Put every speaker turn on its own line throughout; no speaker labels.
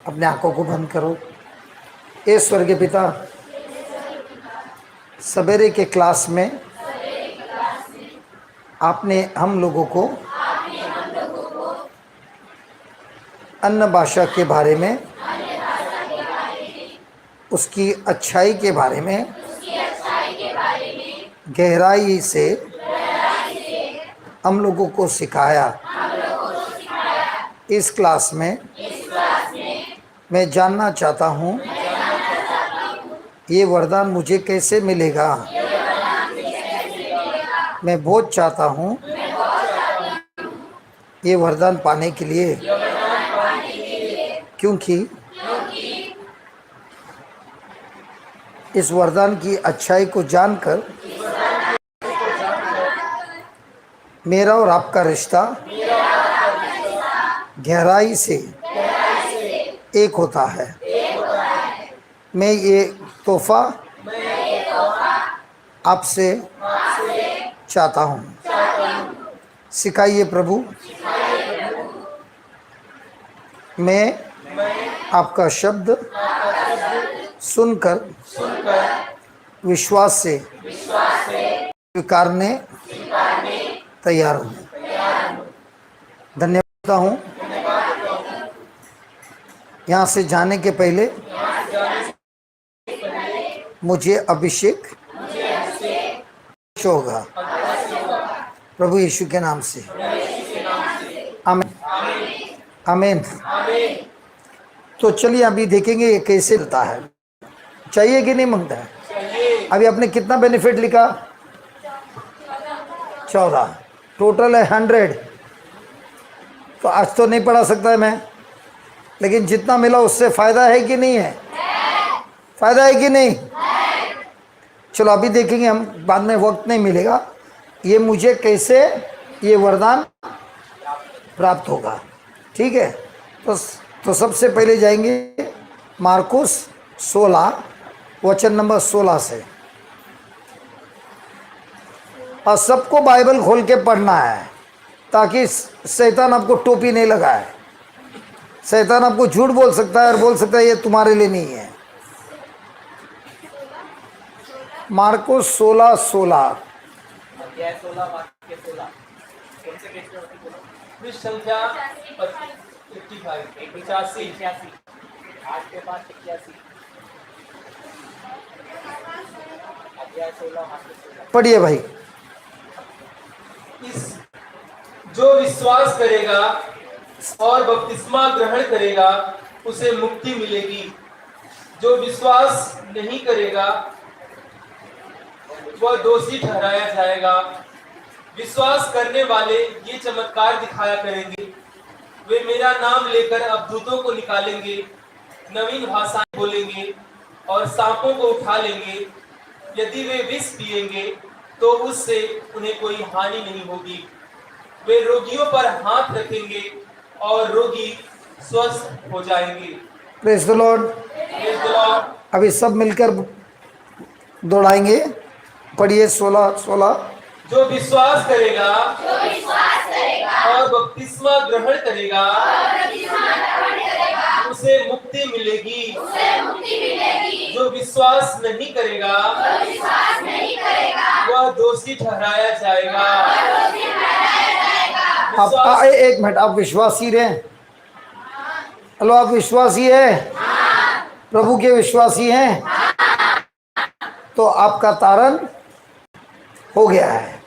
अपने आंखों को बंद करो। ए स्वर्गीय पिता, सवेरे के क्लास में आपने हम लोगों को अन्य भाषा के बारे में, उसकी अच्छाई के बारे में गहराई से हम लोगों को सिखाया। इस क्लास में मैं जानना चाहता हूँ ये वरदान मुझे कैसे मिलेगा। मैं बहुत चाहता हूँ ये वरदान पाने के लिए, क्योंकि इस वरदान की अच्छाई को जानकर मेरा और आपका रिश्ता गहराई से एक होता है। मैं ये तोहफा आपसे चाहता हूँ। सिखाइए प्रभु। मैं आपका शब्द सुनकर विश्वास से स्वीकारने तैयार हूँ। धन्यवाद हूँ। यहाँ से जाने के पहले मुझे अभिषेक होगा प्रभु यीशु के नाम से। आमीन आमीन। तो चलिए अभी देखेंगे ये कैसे होता है। चाहिए कि नहीं मांगता है? अभी आपने कितना बेनिफिट लिखा? 14। टोटल है 100। तो आज तो नहीं पढ़ा सकता है मैं, लेकिन जितना मिला उससे फायदा है कि नहीं है? फायदा है कि नहीं? चलो अभी देखेंगे हम, बाद में वक्त नहीं मिलेगा। ये मुझे कैसे ये वरदान प्राप्त होगा, ठीक है? तो सबसे पहले जाएंगे मार्कुस 16 वचन नंबर 16 से। और सबको बाइबल खोल के पढ़ना है ताकि शैतान आपको टोपी नहीं लगाए। शैतान आपको झूठ बोल सकता है और बोल सकता है ये तुम्हारे लिए नहीं है। मार्कुस 16:16।
संख्या 85
पढ़िए भाई।
जो विश्वास करेगा और बपतिस्मा ग्रहण करेगा उसे मुक्ति मिलेगी। जो विश्वास नहीं करेगा वह दोषी ठहराया जाएगा। विश्वास करने वाले ये चमत्कार दिखाया करेंगे। वे मेरा नाम लेकर अवधूतों को निकालेंगे, नवीन भाषाएं बोलेंगे और सांपों को उठा लेंगे। यदि वे विष पिएंगे तो उससे उन्हें कोई हानि नहीं होगी। वे रोगियों पर हाथ रखेंगे और रोगी स्वस्थ हो जाएंगे।
Praise the Lord.
Praise the Lord.
अभी सब मिलकर दौड़ाएंगे। पढ़िए 16:16।
जो विश्वास करेगा और बपतिस्मा ग्रहण करेगा उसे मुक्ति मिलेगी। जो विश्वास नहीं करेगा वह दोषी ठहराया जाएगा।
आप एक मिनट, आप विश्वासी रहे? हेलो, आप विश्वासी है? प्रभु के विश्वासी हैं? तो आपका तारण हो गया है।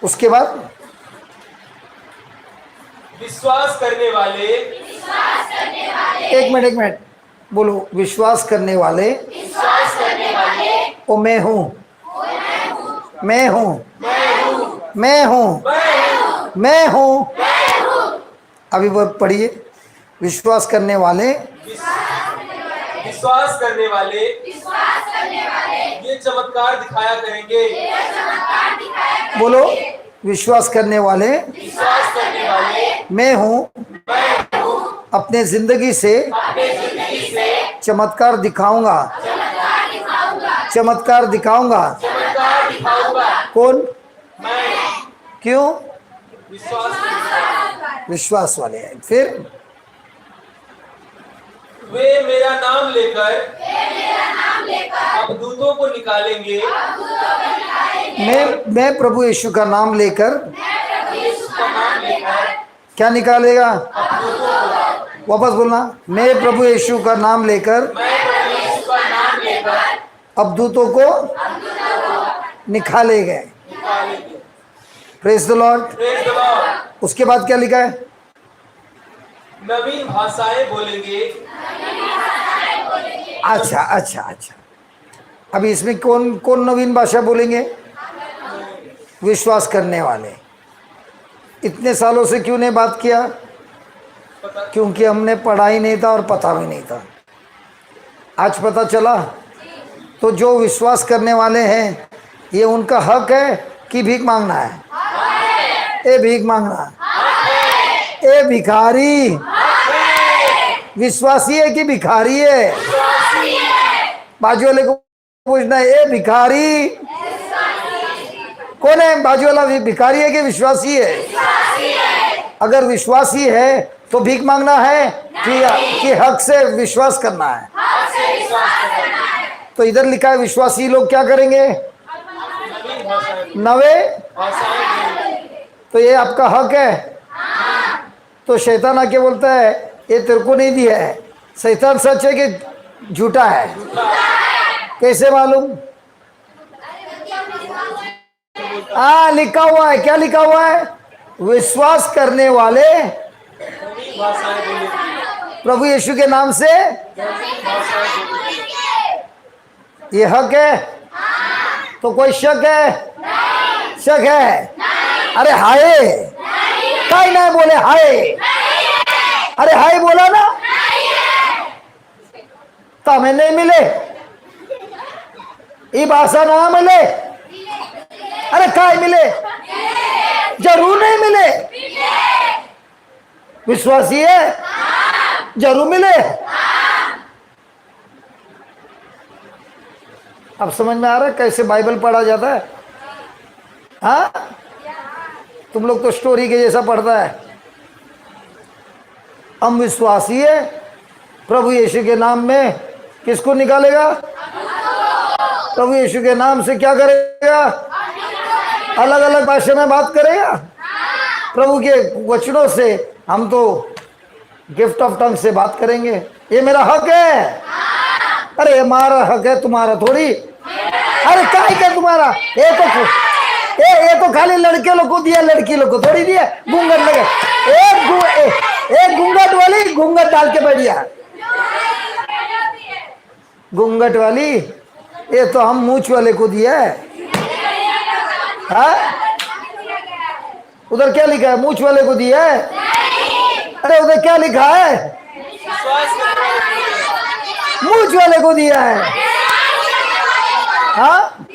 उसके बाद
विश्वास करने वाले
एक मिनट बोलो। विश्वास करने वाले ओ मैं हूँ, मैं हूँ, मैं हूँ, मैं हूँ। अभी वो पढ़िए। विश्वास करने वाले
ये चमत्कार दिखाया करेंगे।
बोलो। विश्वास करने वाले मैं हूँ, अपने जिंदगी से चमत्कार दिखाऊंगा, चमत्कार दिखाऊंगा। कौन? क्यों? विश्वास वाले हैं। फिर
वे मेरा नाम लेकर अवधूतों को निकालेंगे।
मैं प्रभु यीशु का नाम लेकर
उसका नाम लेकर
क्या निकालेगा?
अवधूतों को,
वापस बोलना, मैं प्रभु यीशु का नाम लेकर
मैं प्रभु यीशु का नाम लेकर
अवधूतों को निकालेंगे।
निकालेंगे।
Praise the Lord.
Praise the Lord.
उसके बाद क्या लिखा है?
नवीन भाषाएं बोलेंगे।
अच्छा अच्छा अच्छा, अभी इसमें कौन कौन नवीन भाषा बोलेंगे? विश्वास करने वाले। इतने सालों से क्यों नहीं बात किया? क्योंकि हमने पढ़ा ही नहीं था और पता भी नहीं था। आज पता चला। तो जो विश्वास करने वाले हैं, ये उनका हक है कि भीख मांगना है? ए भीख मांगना, ए भिखारी विश्वासी है कि भिखारी है? बाजू वाले को पूछना है, ए भिखारी कौन है? बाजू वाला भिखारी है कि विश्वासी है? अगर विश्वासी है तो भीख मांगना है कि हक से विश्वास करना है? तो इधर लिखा है विश्वासी लोग क्या करेंगे? नवे। तो ये आपका हक है। तो शैतान आके बोलता है ये तेरे को नहीं दिया है। शैतान सच है कि झूठा है? कैसे मालूम? हाँ, लिखा हुआ है। क्या लिखा हुआ है? विश्वास करने वाले प्रभु यीशु के नाम से। ये हक है? तो कोई शक है? शक है? अरे हाय, कहीं नहीं बोले हाय। अरे हाय बोला ना, तो हमें नहीं मिले, ये भाषा ना मिले। अरे काय मिले? जरूर नहीं मिले। विश्वासी है, जरूर मिले। अब समझ में आ रहा है कैसे बाइबल पढ़ा जाता है? हाँ, तुम लोग तो स्टोरी के जैसा पढ़ता है। हम विश्वासी है, प्रभु यीशु के नाम में किसको निकालेगा? प्रभु यीशु के नाम से क्या करेगा? अलग अलग भाषा में बात करेगा। प्रभु के वचनों से हम तो गिफ्ट ऑफ टंग से बात करेंगे। ये मेरा हक है। अरे हमारा हक है, तुम्हारा थोड़ी। अरे क्या है तुम्हारा? ये तो खाली लड़के लोग को दिया, लड़की लोग को थोड़ी दिया। घूंघट लगे, एक घूंघट वाली घूंघट डाल के बैठ गया। घूंघट वाली, ये तो हम मूछ वाले को दिया है। हाँ? उधर क्या लिखा है? मूछ वाले को दिया है। अरे उधर क्या लिखा है? मूछ वाले को दिया है। हाँ?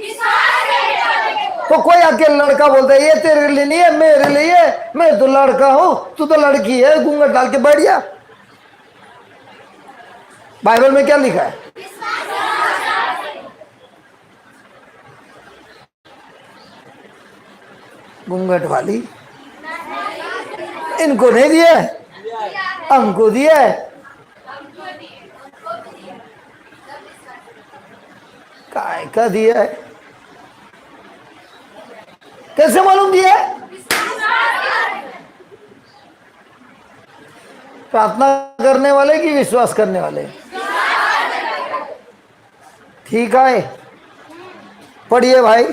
तो कोई आके लड़का बोलता है ये तेरे लिए नहीं है, मेरे लिए। मैं तो लड़का हूं, तू तो लड़की है। घूंघट डाल के बैठ गया। बाइबल में क्या लिखा है? घूंघट वाली इनको नहीं दिया, हमको दिया है। काय का दिया है? कैसे मालूम दिया है? प्रार्थना करने वाले कि विश्वास करने वाले? ठीक है, पढ़िए भाई।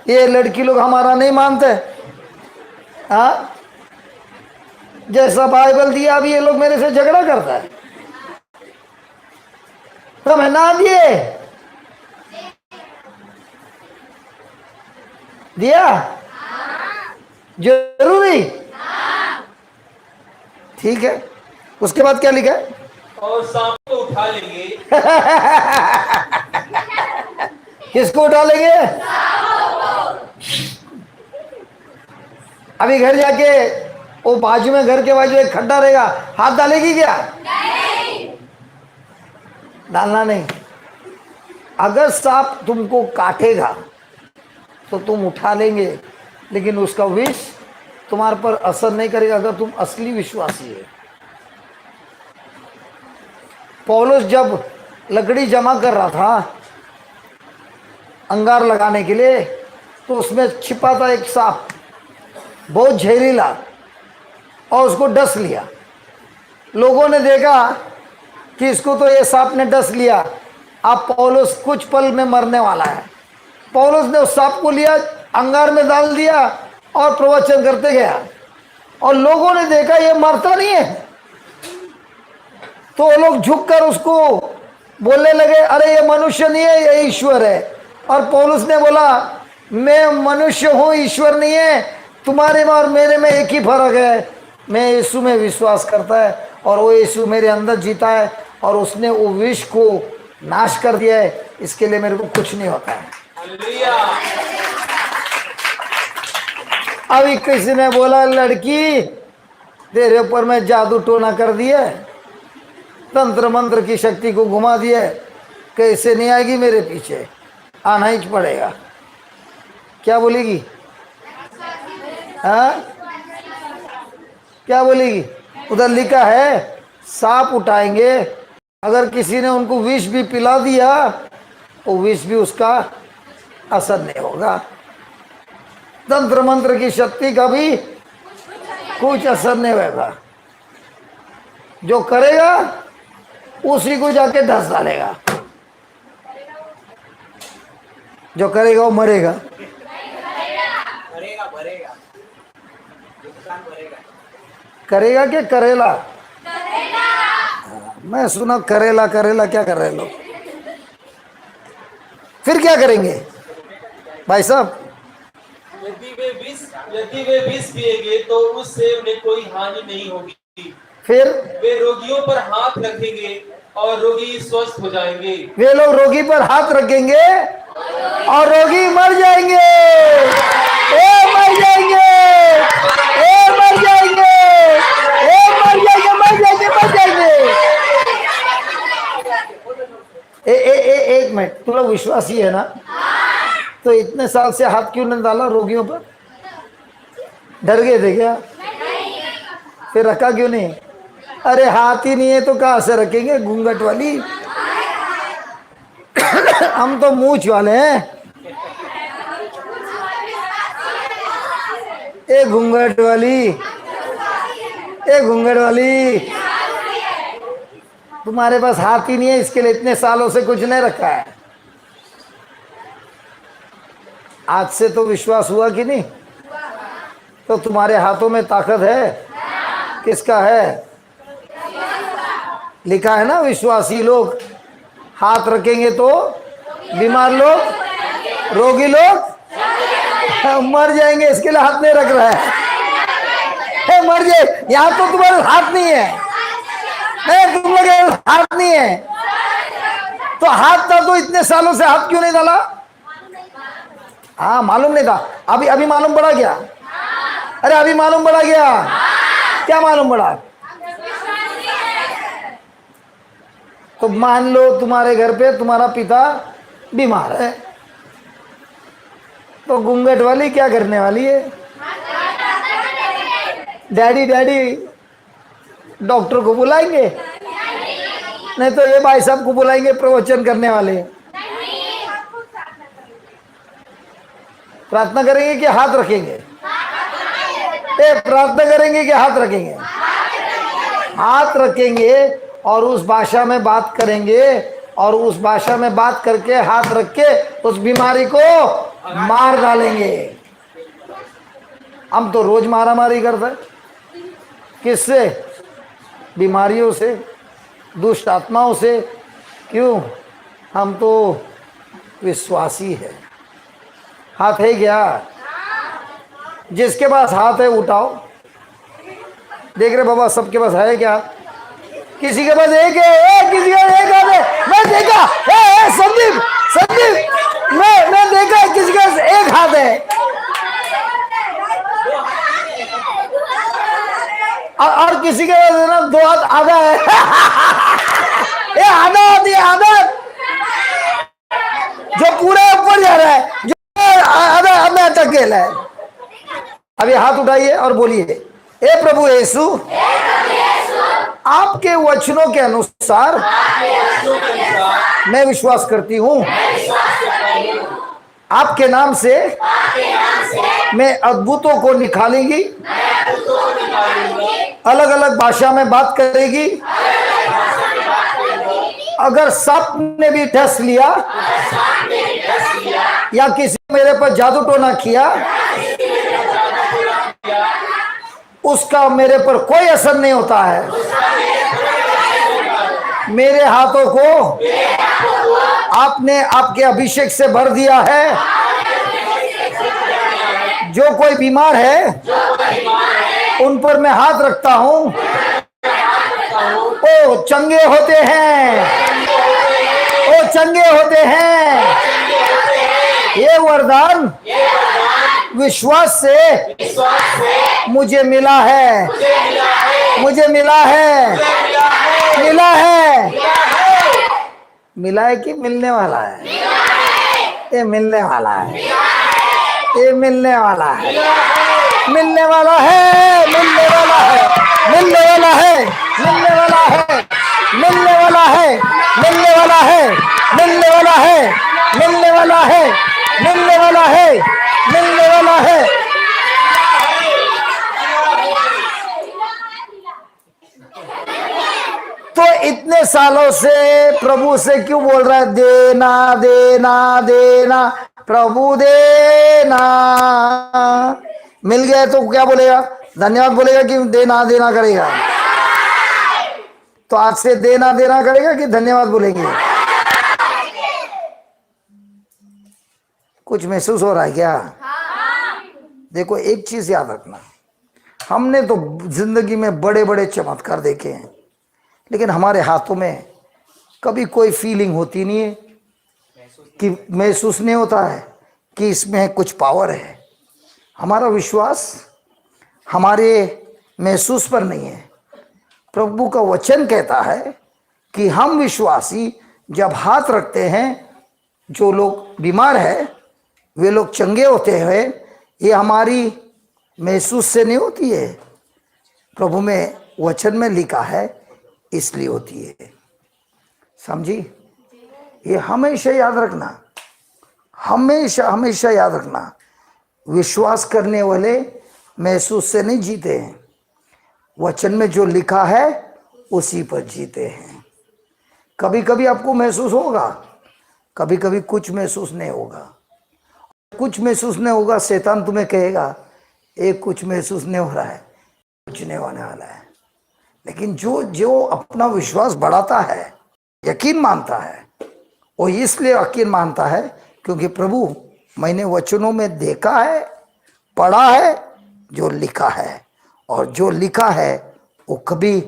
ये लड़की लोग हमारा नहीं मानते। हाँ, जैसा बाइबल दिया अभी ये लोग मेरे से झगड़ा करता है। तो मैं ना दिए, दिया जरूरी। ठीक है, उसके बाद क्या लिखा है?
और सांप को उठा लेंगे।
किसको उठा लेंगे? अभी घर जाके वो बाजू में, घर के बाजू एक खड्डा रहेगा, हाथ डालेगी क्या? नहीं, डालना नहीं। अगर सांप तुमको काटेगा तो तुम उठा लेंगे, लेकिन उसका विष तुम्हारे पर असर नहीं करेगा अगर तुम असली विश्वासी है। पौलुस जब लकड़ी जमा कर रहा था अंगार लगाने के लिए, तो उसमें छिपा था एक सांप, बहुत जहरीला, और उसको डस लिया। लोगों ने देखा कि इसको तो ये सांप ने डस लिया, अब पौलुस कुछ पल में मरने वाला है। पौलुस ने उस सांप को लिया, अंगार में डाल दिया और प्रवचन करते गया, और लोगों ने देखा ये मरता नहीं है, तो वो लोग झुककर उसको बोलने लगे, अरे ये मनुष्य नहीं है, ये ईश्वर है। और पौलुस ने बोला, मैं मनुष्य हूं, ईश्वर नहीं है। तुम्हारे में और मेरे में एक ही फर्क है, मैं यीशु में विश्वास करता है और वो यीशु मेरे अंदर जीता है, और उसने वो विष को नाश कर दिया है, इसके लिए मेरे को कुछ नहीं होता है। अभी किसी ने बोला, लड़की तेरे ऊपर मैं जादू टोना कर दिया, तंत्र मंत्र की शक्ति को घुमा दिया, कैसे नहीं आएगी मेरे पीछे, आना ही पड़ेगा। क्या बोलेगी? हाँ, क्या बोलेगी? उधर लिखा है सांप उठाएंगे, अगर किसी ने उनको विष भी पिला दिया तो विष भी उसका असर नहीं होगा, तंत्र मंत्र की शक्ति का भी कुछ असर नहीं होगा। जो करेगा उसी को जाके धस डालेगा, जो करेगा वो मरेगा। करेगा कि करेला? मैं सुना करेला करेला, क्या कर रहे हैं लोग? फिर क्या करेंगे भाई साहब?
यदि वे विष पिएंगे तो उससे उन्हें कोई हानि नहीं होगी।
फिर
वे रोगियों पर हाथ रखेंगे और रोगी स्वस्थ हो जाएंगे।
वे लोग रोगी पर हाथ रखेंगे और रोगी मर जाएंगे। ए मर जाएंगे, ए मर जाएंगे, ए मर जाएंगे, मर जाएंगे, मर जाएंगे। एक मिनट, तू लोग विश्वासी है ना? तो इतने साल से हाथ क्यों नहीं डाला रोगियों पर? डर गए थे क्या? फिर रखा क्यों नहीं? अरे हाथ ही नहीं है तो कहां से रखेंगे? घूंघट वाली। हम तो मूंछ वाले हैं। ए घूंघट वाली, ए घूंघट वाली, तुम्हारे पास हाथ ही नहीं है, इसके लिए इतने सालों से कुछ नहीं रखा है। आज से तो विश्वास हुआ कि नहीं? तो तुम्हारे हाथों में ताकत है। किसका है? लिखा है ना, विश्वासी लोग हाथ रखेंगे तो बीमार लोग, रोगी लोग मर जाएंगे, इसके लिए हाथ नहीं रख रहा है। मर जाए, यहां तो तुम्हारे हाथ नहीं है, नहीं तुम लोग हाथ नहीं है, तो हाथ था तो इतने सालों से हाथ क्यों नहीं डाला? हाँ मालूम नहीं था, अभी अभी मालूम पड़ा क्या? अरे अभी मालूम पड़ा क्या? क्या मालूम पड़ा? तो मान लो तुम्हारे घर पे तुम्हारा पिता बीमार है, तो घूंघट वाली क्या करने वाली है? डैडी डैडी डॉक्टर को बुलाएंगे, नहीं तो ये भाई साहब को बुलाएंगे प्रवचन करने वाले। प्रार्थना करेंगे कि हाथ रखेंगे? प्रार्थना करेंगे कि हाथ रखेंगे? हाथ रखेंगे और उस भाषा में बात करेंगे, और उस भाषा में बात करके हाथ रख के उस बीमारी को मार डालेंगे। हम तो रोज मारा मारी करते हैं। किससे? बीमारियों से, दुष्ट आत्माओं से। क्यों? हम तो विश्वासी है। हाथ है क्या? जिसके पास हाथ है उठाओ। देख रहे बाबा, सबके पास है क्या? किसी के पास एक है, किसी का एक हाथ है। मैं देखा, संदीप संदीप, मैं देखा किसी के पास एक हाथ है और किसी के पास ना दो हाथ, आधा है। ये आधा हाथ, ये आधा जो पूरा ऊपर जा रहा है, जो आधा में अटकेल है। अभी हाथ उठाइए और बोलिए, हे प्रभु यीशु, आपके वचनों के अनुसार मैं विश्वास करती हूँ। आपके नाम से मैं अद्भुतों को निकालेंगी, अलग अलग भाषा में बात करेगी। अगर सांप ने भी ठस लिया या किसी ने मेरे पर जादू टोना किया, उसका मेरे पर कोई असर नहीं होता है। मेरे हाथों को आपने आपके अभिषेक से भर दिया है। जो कोई बीमार है उन पर मैं हाथ रखता हूं, ओ चंगे होते हैं, ओ चंगे होते हैं। ये वरदान विश्वास से मुझे मिला है, मुझे मिला है, मिला है। मिला है कि मिलने वाला है? ये मिलने वाला है, ये मिलने वाला है, मिलने वाला है, मिलने वाला है, मिलने वाला है, मिलने वाला है, मिलने वाला है, मिलने वाला है, मिलने वाला है, मिलने वाला है, मिलने वाला है, मिलने वाला है। तो इतने सालों से प्रभु से क्यों बोल रहा है देना देना देना, प्रभु देना? मिल गया तो क्या बोलेगा? धन्यवाद बोलेगा कि देना देना करेगा? तो आज से देना देना करेगा कि धन्यवाद बोलेंगे? कुछ महसूस हो रहा है क्या? देखो एक चीज याद रखना, हमने तो जिंदगी में बड़े बड़े चमत्कार देखे हैं, लेकिन हमारे हाथों में कभी कोई फीलिंग होती नहीं है, कि महसूस नहीं होता है कि इसमें कुछ पावर है। हमारा विश्वास हमारे महसूस पर नहीं है। प्रभु का वचन कहता है कि हम विश्वासी जब हाथ रखते हैं, जो लोग बीमार है वे लोग चंगे होते हैं। ये हमारी महसूस से नहीं होती है, प्रभु में वचन में लिखा है इसलिए होती है। समझी? ये हमेशा याद रखना, हमेशा हमेशा याद रखना। विश्वास करने वाले महसूस से नहीं जीते हैं, वचन में जो लिखा है उसी पर जीते हैं। कभी कभी आपको महसूस होगा, कभी कभी कुछ महसूस नहीं होगा। कुछ महसूस नहीं होगा, शैतान तुम्हें कहेगा एक कुछ महसूस नहीं हो रहा है, कुछ नहीं होने वाला है। लेकिन जो जो अपना विश्वास बढ़ाता है, यकीन मानता है, वो इसलिए यकीन मानता है क्योंकि प्रभु मैंने वचनों में देखा है, पढ़ा है, जो लिखा है, और जो लिखा है वो कभी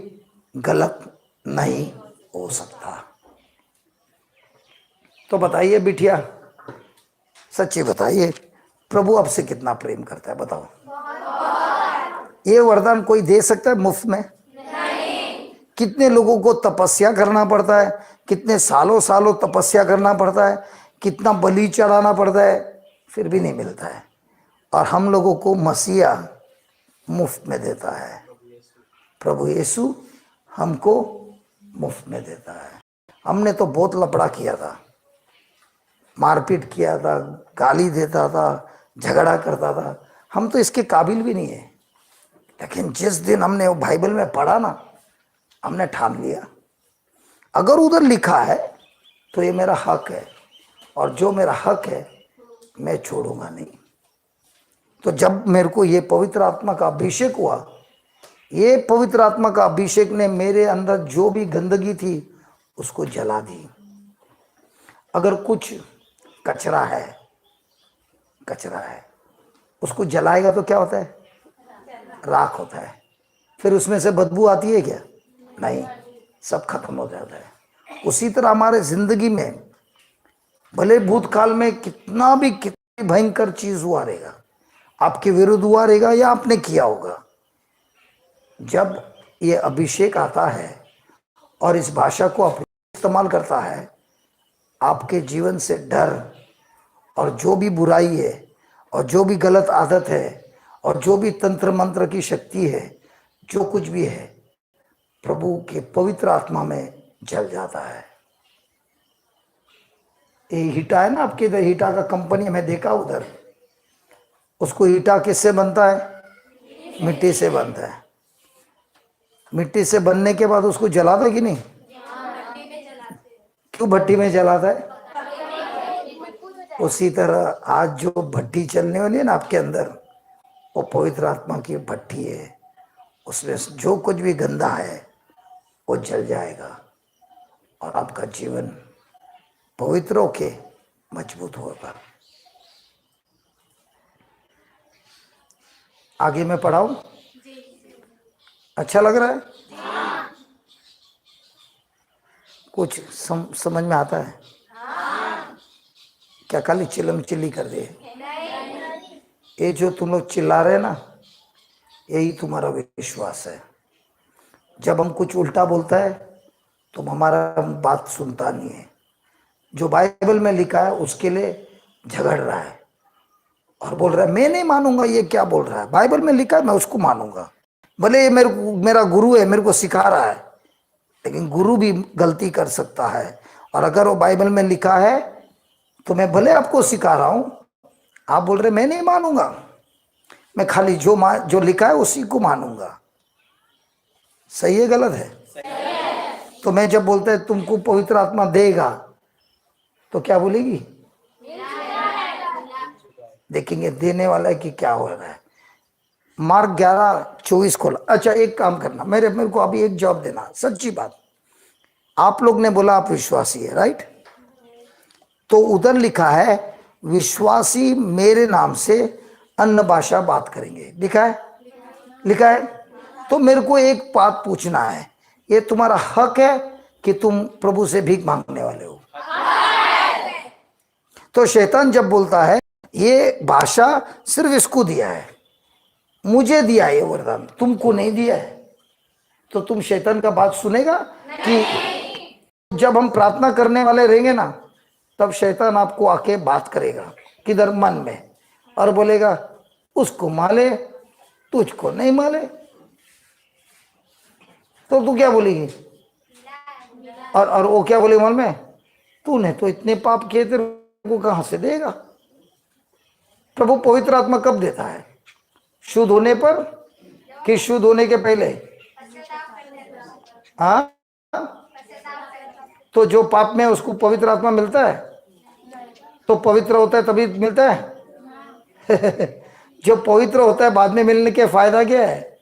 गलत नहीं हो सकता। तो बताइए बिटिया, सच्ची बताइए, प्रभु आपसे कितना प्रेम करता है? बताओ। ये वरदान कोई दे सकता है मुफ्त में? नहीं। कितने लोगों को तपस्या करना पड़ता है, कितने सालों सालों तपस्या करना पड़ता है, कितना बलि चढ़ाना पड़ता है, फिर भी नहीं मिलता है। और हम लोगों को मसीहा मुफ्त में देता है। प्रभु यीशु हमको मुफ्त में देता है। हमने तो बहुत लफड़ा किया था, मारपीट किया था, गाली देता था, झगड़ा करता था। हम तो इसके काबिल भी नहीं है। लेकिन जिस दिन हमने वो बाइबल में पढ़ा ना, हमने ठान लिया अगर उधर लिखा है तो ये मेरा हक है, और जो मेरा हक है मैं छोड़ूंगा नहीं। तो जब मेरे को ये पवित्र आत्मा का अभिषेक हुआ, ये पवित्र आत्मा का अभिषेक ने मेरे अंदर जो भी गंदगी थी उसको जला दी। अगर कुछ कचरा है, कचरा है, उसको जलाएगा तो क्या होता है? राख होता है। फिर उसमें से बदबू आती है क्या? नहीं, सब खत्म हो जाता है। उसी तरह हमारे जिंदगी में भले भूतकाल में कितनी भयंकर चीज हुआ रहेगा, आपके विरुद्ध हुआ रहेगा या आपने किया होगा, जब ये अभिषेक आता है और इस भाषा को इस्तेमाल करता है, आपके जीवन से डर और जो भी बुराई है और जो भी गलत आदत है और जो भी तंत्र मंत्र की शक्ति है, जो कुछ भी है, प्रभु के पवित्र आत्मा में जल जाता है। ये हीटा है ना आपके इधर, हीटा का कंपनी में देखा उधर, उसको ईटा किससे बनता है? मिट्टी से बनता है। मिट्टी से बनने के बाद उसको जलाता है कि नहीं? क्यों भट्टी में जलाता है? उसी तरह आज जो भट्टी चलने वाली है ना आपके अंदर, वो पवित्र आत्मा की भट्टी है। उसमें जो कुछ भी गंदा है वो जल जाएगा और आपका जीवन पवित्र होके मजबूत होगा। आगे मैं पढ़ाऊं? अच्छा लग रहा है? कुछ समझ में आता है? क्या खाली चिल्लम चिल्ली कर दे? ये जो तुम लोग चिल्ला रहे हैं ना, यही तुम्हारा विश्वास है। जब हम कुछ उल्टा बोलता है तो हमारा बात सुनता नहीं है। जो बाइबल में लिखा है उसके लिए झगड़ रहा है और बोल रहा है मैं नहीं मानूंगा, ये क्या बोल रहा है, बाइबल में लिखा है मैं उसको मानूंगा। भले ये मेरा गुरु है, मेरे को सिखा रहा है, लेकिन गुरु भी गलती कर सकता है। और अगर वो बाइबल में लिखा है तो मैं भले आपको सिखा रहा हूं, आप बोल रहे मैं नहीं मानूंगा, मैं खाली जो लिखा है उसी को मानूंगा। सही है गलत है? तो मैं जब बोलता है तुमको पवित्र आत्मा देगा, तो क्या बोलेगी? देखेंगे देने वाला है कि क्या हो रहा है। मार्क 11:24 खोला। अच्छा एक काम करना, मेरे को अभी एक जवाब देना, सच्ची बात। आप लोग ने बोला आप विश्वासी है, राइट? तो उधर लिखा है विश्वासी मेरे नाम से अन्य भाषा बात करेंगे, लिखा है? लिखा है। तो मेरे को एक बात पूछना है, ये तुम्हारा हक है कि तुम प्रभु से भीख मांगने वाले हो? तो शैतान जब बोलता है ये भाषा सिर्फ इसको दिया है, मुझे दिया है ये वरदान, तुमको नहीं दिया है, तो तुम शैतान का बात सुनेगा? कि जब हम प्रार्थना करने वाले रहेंगे ना, तब शैतान आपको आके बात करेगा किधर? मन में, और बोलेगा उसको माले तुझको नहीं माले, तो तू क्या बोलेगी? और वो क्या बोले मन में? तूने तो इतने पाप किए, तेरे को कहां से देगा? प्रभु पवित्र आत्मा कब देता है? शुद्ध होने पर कि शुद्ध होने के पहले? हाँ, तो जो पाप में उसको पवित्र आत्मा मिलता है? तो पवित्र होता है तभी मिलता है? जो पवित्र होता है बाद में मिलने के फायदा क्या है?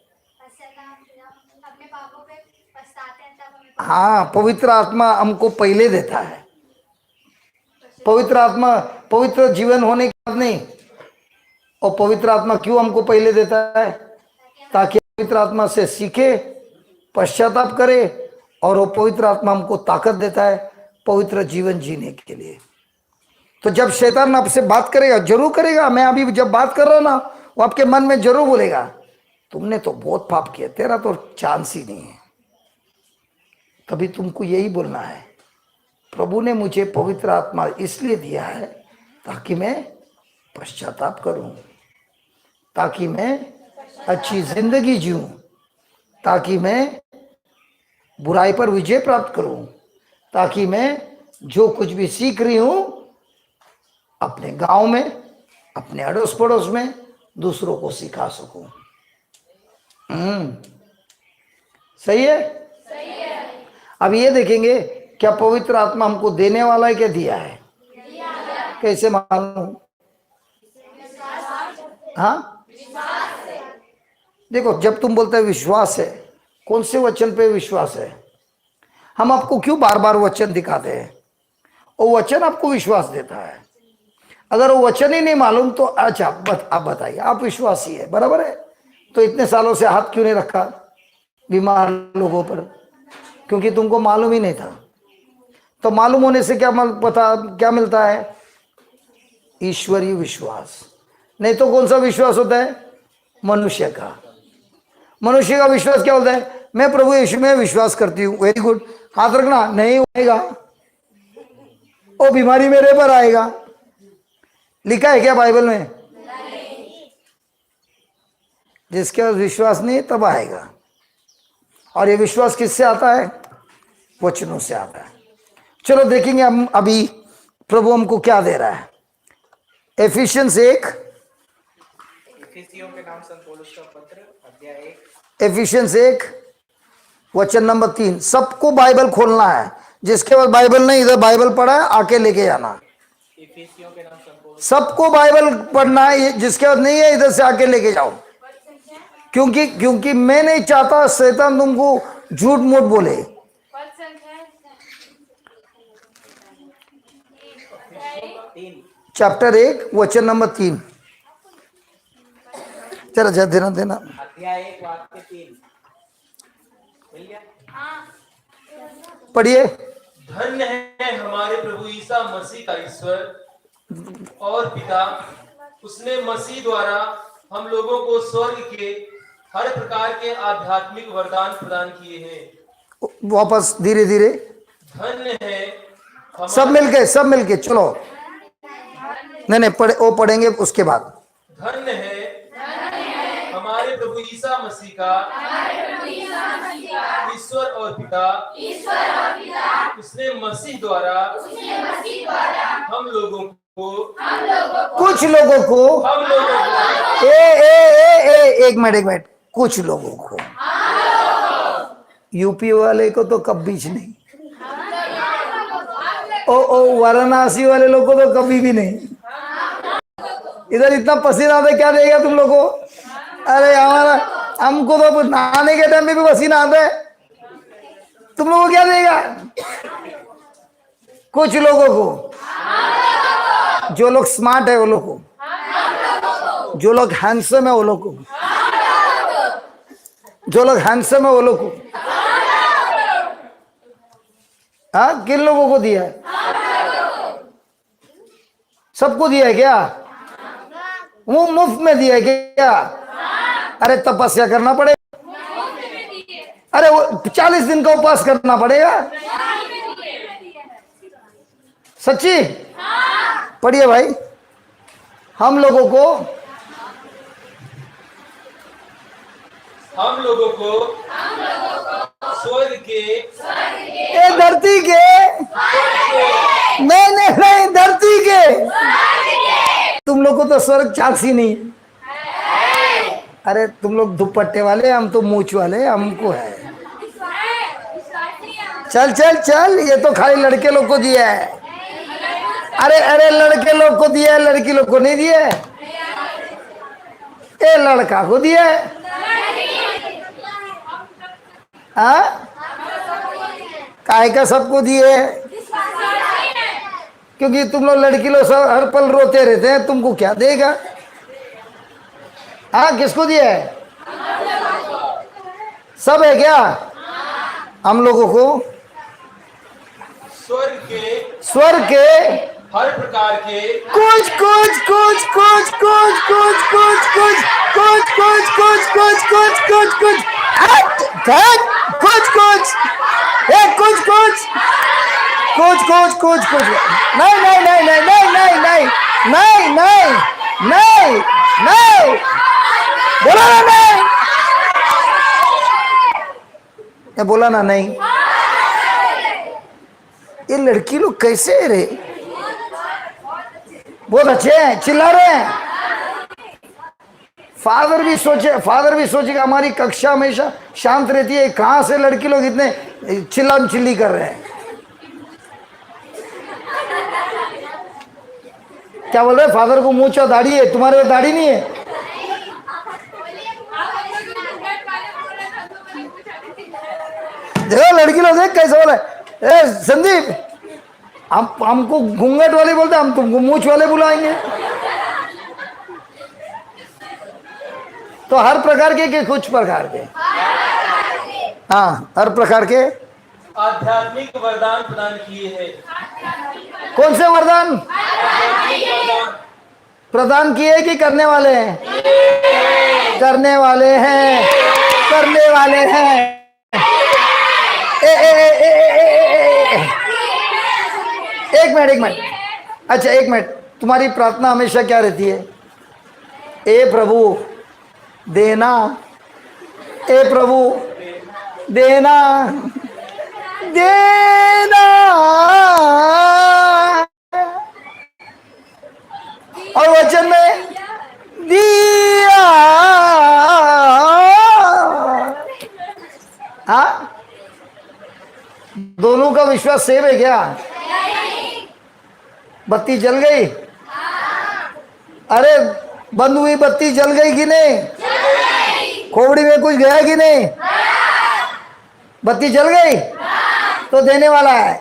हाँ, पवित्र आत्मा हमको पहले देता है। पवित्र आत्मा पवित्र जीवन होने के बाद नहीं। और पवित्र आत्मा क्यों हमको पहले देता है? ताकि पवित्र आत्मा से सीखे, पश्चाताप करे, और वो पवित्र आत्मा हमको ताकत देता है पवित्र जीवन जीने के लिए। तो जब शैतान आपसे बात करेगा, जरूर करेगा, मैं अभी जब बात कर रहा हूं ना, वो आपके मन में जरूर बोलेगा तुमने तो बहुत पाप किया, तेरा तो चांस ही नहीं है। तभी तुमको यही बोलना है, प्रभु ने मुझे पवित्र आत्मा इसलिए दिया है ताकि मैं पश्चाताप करूं, ताकि मैं अच्छी जिंदगी जीऊं, ताकि मैं बुराई पर विजय प्राप्त करूं, ताकि मैं जो कुछ भी सीख रही हूं अपने गांव में, अपने अड़ोस पड़ोस में दूसरों को सिखा सकूं। सही है? अब ये देखेंगे क्या पवित्र आत्मा हमको देने वाला है, क्या दिया है? कैसे मालूम? हाँ, देखो जब तुम बोलते हैं विश्वास है, कौन से वचन पे विश्वास है? हम आपको क्यों बार बार वचन दिखाते हैं? वो वचन आपको विश्वास देता है। अगर वो वचन ही नहीं मालूम तो अच्छा आप बताइए, आप विश्वासी है, बराबर है, तो इतने सालों से हाथ क्यों नहीं रखा बीमार लोगों पर? क्योंकि तुमको मालूम ही नहीं था। तो मालूम होने से क्या पता क्या मिलता है? ईश्वरीय विश्वास। नहीं तो कौन सा विश्वास होता है? मनुष्य का। मनुष्य का विश्वास क्या होता है? मैं प्रभु यीशु में विश्वास करती हूँ, वेरी गुड, हाथ रखना, नहीं होएगा, वो बीमारी मेरे पर आएगा। लिखा है क्या बाइबल में? जिसके पास विश्वास नहीं तब आएगा। और ये विश्वास किससे आता है? वचनों से आता है। चलो देखेंगे हम अभी प्रभु हमको क्या दे रहा है। एफिशियंस 1,
इफिसियों के नाम संत पौलुस का पत्र अध्याय 1
एफिशियंस 1 वचन नंबर 3। सबको बाइबल खोलना है। जिसके पास बाइबल नहीं, इधर बाइबल पढ़ा है आके लेके जाना।
इफिसियों के नाम संत पौलुस
सबको बाइबल पढ़ना है। जिसके पास नहीं है इधर से आके लेके जाओ। क्योंकि मैं नहीं चाहता शैतान तुमको झूठ मूठ बोले। चैप्टर 1 वचन नंबर 3। चलो जा देना
अध्याय 1 वाक्य 3 मिल गया।
पढ़िए।
धन्य है हमारे प्रभु ईसा मसीह का ईश्वर और पिता, उसने मसीह द्वारा हम लोगों को स्वर्ग के हर प्रकार के आध्यात्मिक वरदान प्रदान किए हैं।
वापस धीरे धीरे
धन्य है
सब मिलके चलो। नहीं पढ़े, वो पढ़ेंगे उसके बाद।
धन्य है हमारे प्रभु ईसा मसीह का ईश्वर और पिता, उसने मसीह द्वारा हम लोगों को
कुछ लोगों को एक मिनट कुछ लोगों को, यूपी वाले को तो कभी नहीं, ओ वाराणसी वाले लोग को तो कभी भी नहीं। इधर इतना पसीना आता है, क्या देगा तुम लोग को? अरे हमको तो नहाने के टाइम में भी पसीना आता है, तुम लोगों को क्या देगा? कुछ लोगों को, जो लोग स्मार्ट है वो लोग को, जो लोग हैंडसम है वो लोग को, जो लोग हैंडसम है वो लोग को। हाँ, किन लोगों को दिया है? सबको दिया है क्या? वो मुफ्त में दिया है क्या? अरे तपस्या करना पड़ेगा। अरे वो 40 दिन का उपवास करना पड़ेगा। सच्ची? पढ़िए भाई। हम लोगों को
स्वर्ग के
धरती के नहीं धरती के। तुम लोग को तो स्वर्ग चांस ही नहीं। अरे तुम लोग दुपट्टे वाले, हम तो मूछ वाले, हमको है। चल ये तो खाली लड़के लोग को दिया है। अरे लड़के लोग को दिया है, लड़की लोग को नहीं दिया है। ये लड़का को दिया है। हाँ, काहे का सबको दिए है? क्योंकि तुम लोग लड़की लोग सब हर पल रोते रहते हैं, तुमको क्या देगा? हाँ, किसको दिया है? सब है क्या? हम लोगों को स्वर्ग के
हर प्रकार के
कुछ नहीं बोला ना, नहीं ये बोला ना, नहीं। ये लड़की लोग कैसे है रे? बहुत अच्छे हैं, चिल्ला रहे हैं। फादर भी सोचे कि हमारी कक्षा हमेशा शांत रहती है, कहां से लड़की लोग इतने चिल्ली कर रहे हैं? क्या बोल रहे? फादर को मूंछ दाढ़ी है, तुम्हारे को दाढ़ी नहीं है? देखो लड़की लोग देख कैसे बोल रहे। ए संदीप, हमको घूंघट वाले बोलते, हम तुमको मूंछ वाले बुलाएंगे। तो हर प्रकार के कुछ प्रकार के, हाँ, हर प्रकार के
आध्यात्मिक वरदान प्रदान किए हैं।
कौन से वरदान प्रदान किए कि करने वाले हैं? करने वाले हैं। एक मिनट, अच्छा एक मिनट। तुम्हारी प्रार्थना हमेशा क्या रहती है? ए प्रभु देना, ए प्रभु देना देना, और वचन में दिया। हाँ, दोनों का विश्वास सेम है क्या? बत्ती जल गई? अरे बंद हुई बत्ती जल गई कि नहीं? खोपड़ी में कुछ गया कि नहीं? बत्ती जल गई तो देने वाला है।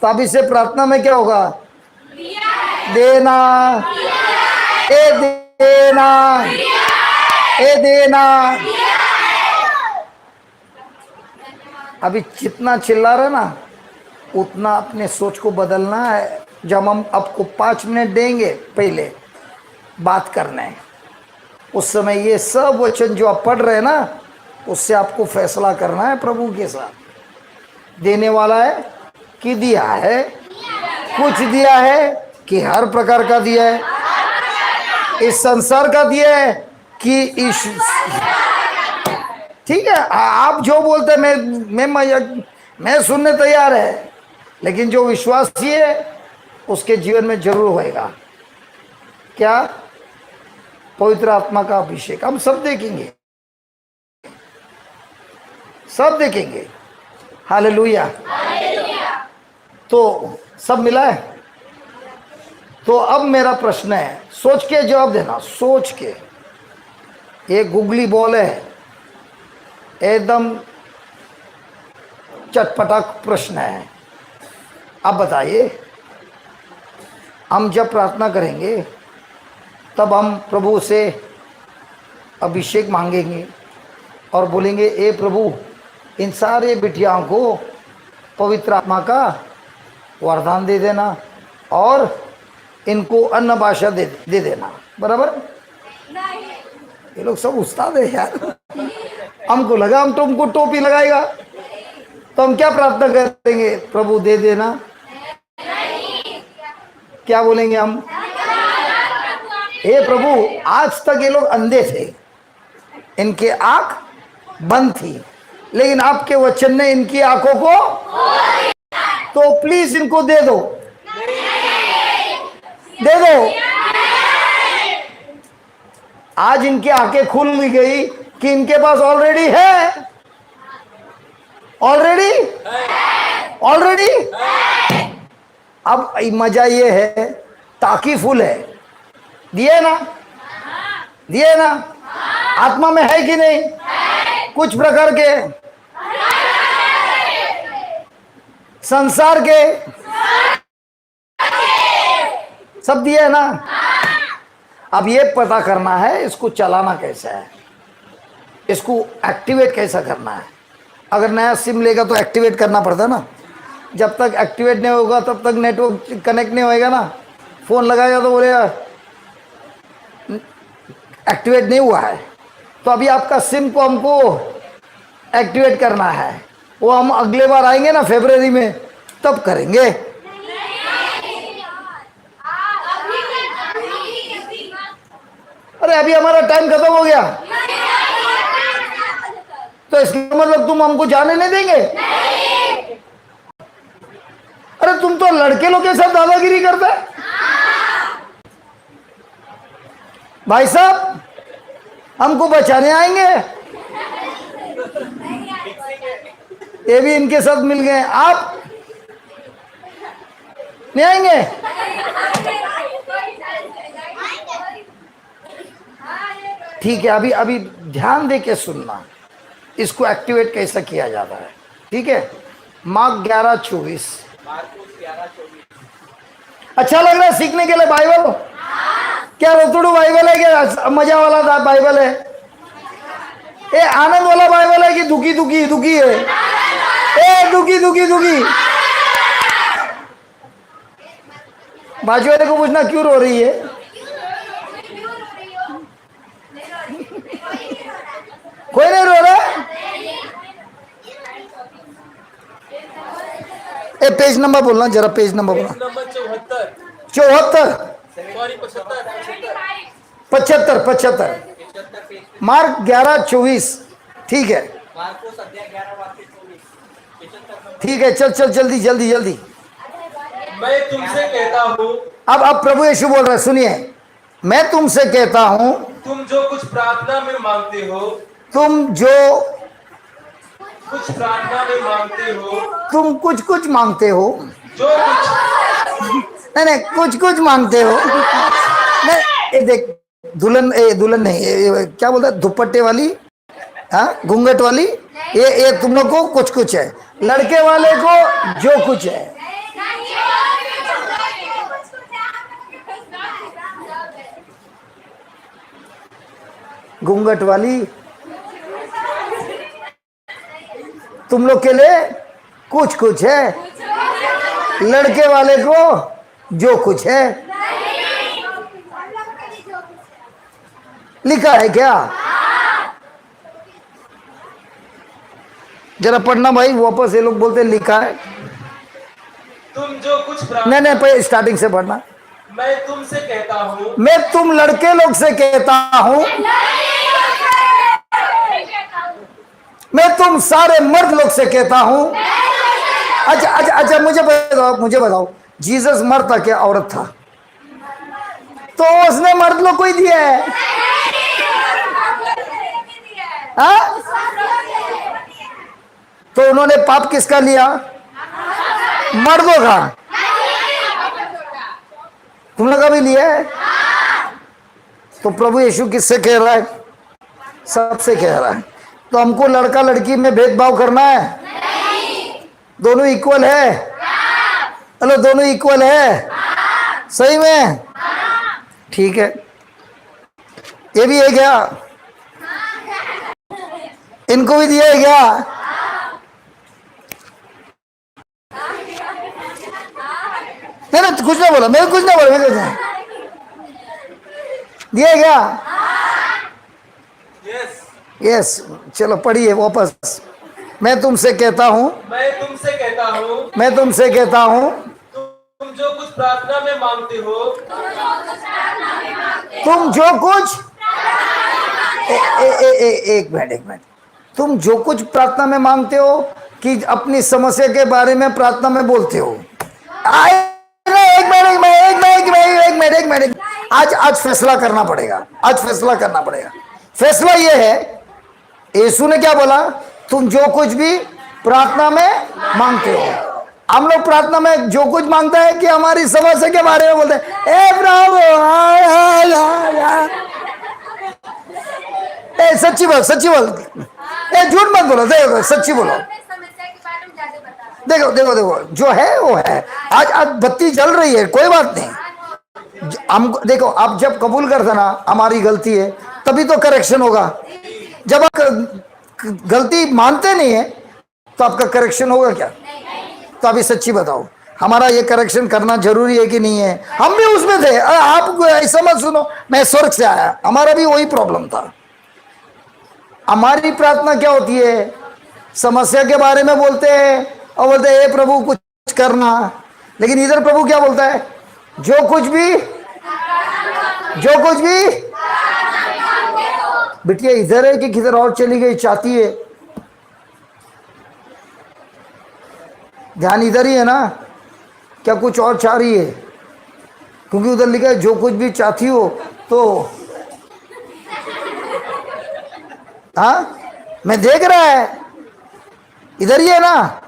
तो अब इससे प्रार्थना में क्या होगा? देना, ए देना, ए देना। अभी जितना चिल्ला रहे ना, उतना अपने सोच को बदलना है। जब हम आपको 5 मिनट देंगे पहले बात करना है, उस समय ये सब वचन जो आप पढ़ रहे हैं ना, उससे आपको फैसला करना है प्रभु के साथ। देने वाला है कि दिया है? कुछ दिया है कि हर प्रकार का दिया है? इस संसार का दिया है कि इस, ठीक है, आप जो बोलते हैं मैं सुनने तैयार है, लेकिन जो विश्वासी है उसके जीवन में जरूर होएगा क्या? पवित्र आत्मा का अभिषेक। हम सब देखेंगे, सब देखेंगे। हालेलुया। तो सब मिला है। तो अब मेरा प्रश्न है, सोच के जवाब देना, सोच के। ये गुगली बॉल है, एकदम चटपटा प्रश्न है। अब बताइए, हम जब प्रार्थना करेंगे तब हम प्रभु से अभिषेक मांगेंगे और बोलेंगे, ए प्रभु, इन सारे बिटियाओं को पवित्र आत्मा का वरदान दे देना और इनको अन्न भाषा दे देना। बराबर? ये लोग सब उस्ताद है यार। हमको लगा हम तुमको टोपी लगाएगा तो हम क्या प्रार्थना करेंगे? प्रभु दे देना। क्या बोलेंगे हम? हे प्रभु, आज तक ये लोग अंधे थे, इनके आंख बंद थी, लेकिन आपके वचन ने इनकी आंखों को, तो प्लीज इनको दे दो, दे दो। आज इनकी आंखें खुल गई कि इनके पास ऑलरेडी है, ऑलरेडी। अब मजा ये है, ताकि फुल है, दिए ना, दिए ना। आत्मा में है कि नहीं? कुछ प्रकार के, संसार के, सब दिए ना। अब ये पता करना है इसको चलाना कैसा है, इसको एक्टिवेट कैसा करना है। अगर नया सिम लेगा तो एक्टिवेट करना पड़ता है ना। जब तक एक्टिवेट नहीं होगा तब तक नेटवर्क कनेक्ट नहीं होएगा ना। फोन लगाएगा तो बोलेगा एक्टिवेट नहीं हुआ है। तो अभी आपका सिम को हमको एक्टिवेट करना है, वो हम अगले बार आएंगे ना फरवरी में, तब करेंगे। अरे अभी हमारा टाइम खत्म हो गया, तो इसका मतलब तुम हमको जाने नहीं देंगे? अरे तुम तो लड़के लोग के साथ दादागिरी करते हैं। भाई साहब, हमको बचाने आएंगे, ये भी इनके साथ मिल गए, आप नहीं आएंगे? ठीक है, अभी अभी ध्यान दे के सुनना, इसको एक्टिवेट कैसा किया जाता है। ठीक है, मार्क 11:24। अच्छा लग रहा है सीखने के लिए बाइबल? क्या रोतड़ू बाइबल है, क्या मजा वाला था बाइबल है? ए आनंद वाला बाइबल है कि दुखी दुखी दुखी है? ए दुखी दुखी दुखी। बाजू वाले को पूछना क्यों रो रही है? कोई नहीं रो रहा। ए पेज नंबर बोलना जरा, पेज नंबर बोलना।
Number 74
74
sorry 75
75 mark 11:24। ठीक है,
मार्कुस अध्याय 11 वाक्य 24 75
ठीक है, चल चल जल्दी जल्दी जल्दी।
मैं तुमसे कहता हूँ,
अब प्रभु यीशु बोल रहे हैं, सुनिए। मैं तुमसे कहता हूं,
तुम जो कुछ प्रार्थना में मांगते हो,
तुम जो
कुछ प्रार्थना में मांगते हो,
तुम कुछ कुछ मांगते हो,
जो कुछ
नहीं नहीं कुछ कुछ मांगते हो। नहीं, ये देख, दुल्हन नहीं, ये क्या बोलता है, दुपट्टे वाली, हाँ, घूंघट वाली, ये तुम लोग को कुछ कुछ है, लड़के वाले को जो कुछ है। घूंघट वाली तुम लोग के लिए कुछ कुछ है, लड़के वाले को जो कुछ है। लिखा है क्या? जरा पढ़ना भाई वापस, ये लोग बोलते हैं लिखा है।
तुम जो कुछ
नहीं
प्रार्थना,
नहीं, पहले स्टार्टिंग से पढ़ना।
मैं तुमसे कहता हूँ,
मैं तुम लड़के लोग से कहता हूं, मैं तुम सारे मर्द लोग से कहता हूं। अच्छा अच्छा अच्छा, मुझे बताओ, जीसस मर्द था क्या औरत था? तो उसने मर्द लोग को ही दिया है। हाँ? तो उन्होंने पाप किसका लिया? मर्दों का। तुम लोग का भी लिया है। तो प्रभु यीशु किससे कह रहा है? सबसे कह रहा है। तो हमको लड़का लड़की में भेदभाव करना है? दोनों इक्वल है। हेलो, दोनों इक्वल है? सही में? ठीक है। ये भी है क्या? इनको भी दिया है क्या? नहीं नहीं, कुछ ना बोला, मैं कुछ ना बोला, मैं कुछ ना दिया है क्या?
Yes,
yes. चलो पढ़िए वापस। मैं तुमसे कहता हूं,
मैं तुमसे कहता हूँ,
मैं तुमसे कहता हूं,
तुम जो कुछ प्रार्थना में मांगते हो,
तुम जो कुछ एक मिनट, तुम जो कुछ प्रार्थना में मांगते हो कि अपनी समस्या के बारे में प्रार्थना में बोलते हो। एक मिनट, आज फैसला करना पड़ेगा। आज फैसला करना पड़ेगा। फैसला ये है, यीशु ने क्या बोला? तुम जो कुछ भी प्रार्थना में मांगते हो। हम लोग प्रार्थना में जो कुछ मांगता है कि हमारी समस्या के बारे में बोलते हैं, ए प्रभु, ए सच्ची बोल, सच्ची बोल, ए झूठ मत बोलो, देखो सच्ची बोलो। देखो देखो देखो, जो है वो है। आज बत्ती जल रही है, कोई बात नहीं। हम देखो, आप जब कबूल करते ना हमारी गलती है, तभी तो करेक्शन होगा। जब आप गलती मानते नहीं है तो आपका करेक्शन होगा क्या? तो अभी सच्ची बताओ, हमारा ये करेक्शन करना जरूरी है कि नहीं है? हम भी उसमें थे। आप ऐसा मत सुनो मैं स्वर्ग से आया, हमारा भी वही प्रॉब्लम था। हमारी प्रार्थना क्या होती है? समस्या के बारे में बोलते हैं और बोलते हैं, हे प्रभु कुछ करना। लेकिन इधर प्रभु क्या बोलता है? जो कुछ भी बिटिया इधर है कि किधर और चली गई? चाहती है ध्यान इधर ही है ना? क्या कुछ और चाह रही है? क्योंकि उधर लिखा है जो कुछ भी चाहती हो। तो हाँ, मैं देख रहा है, इधर ही है ना?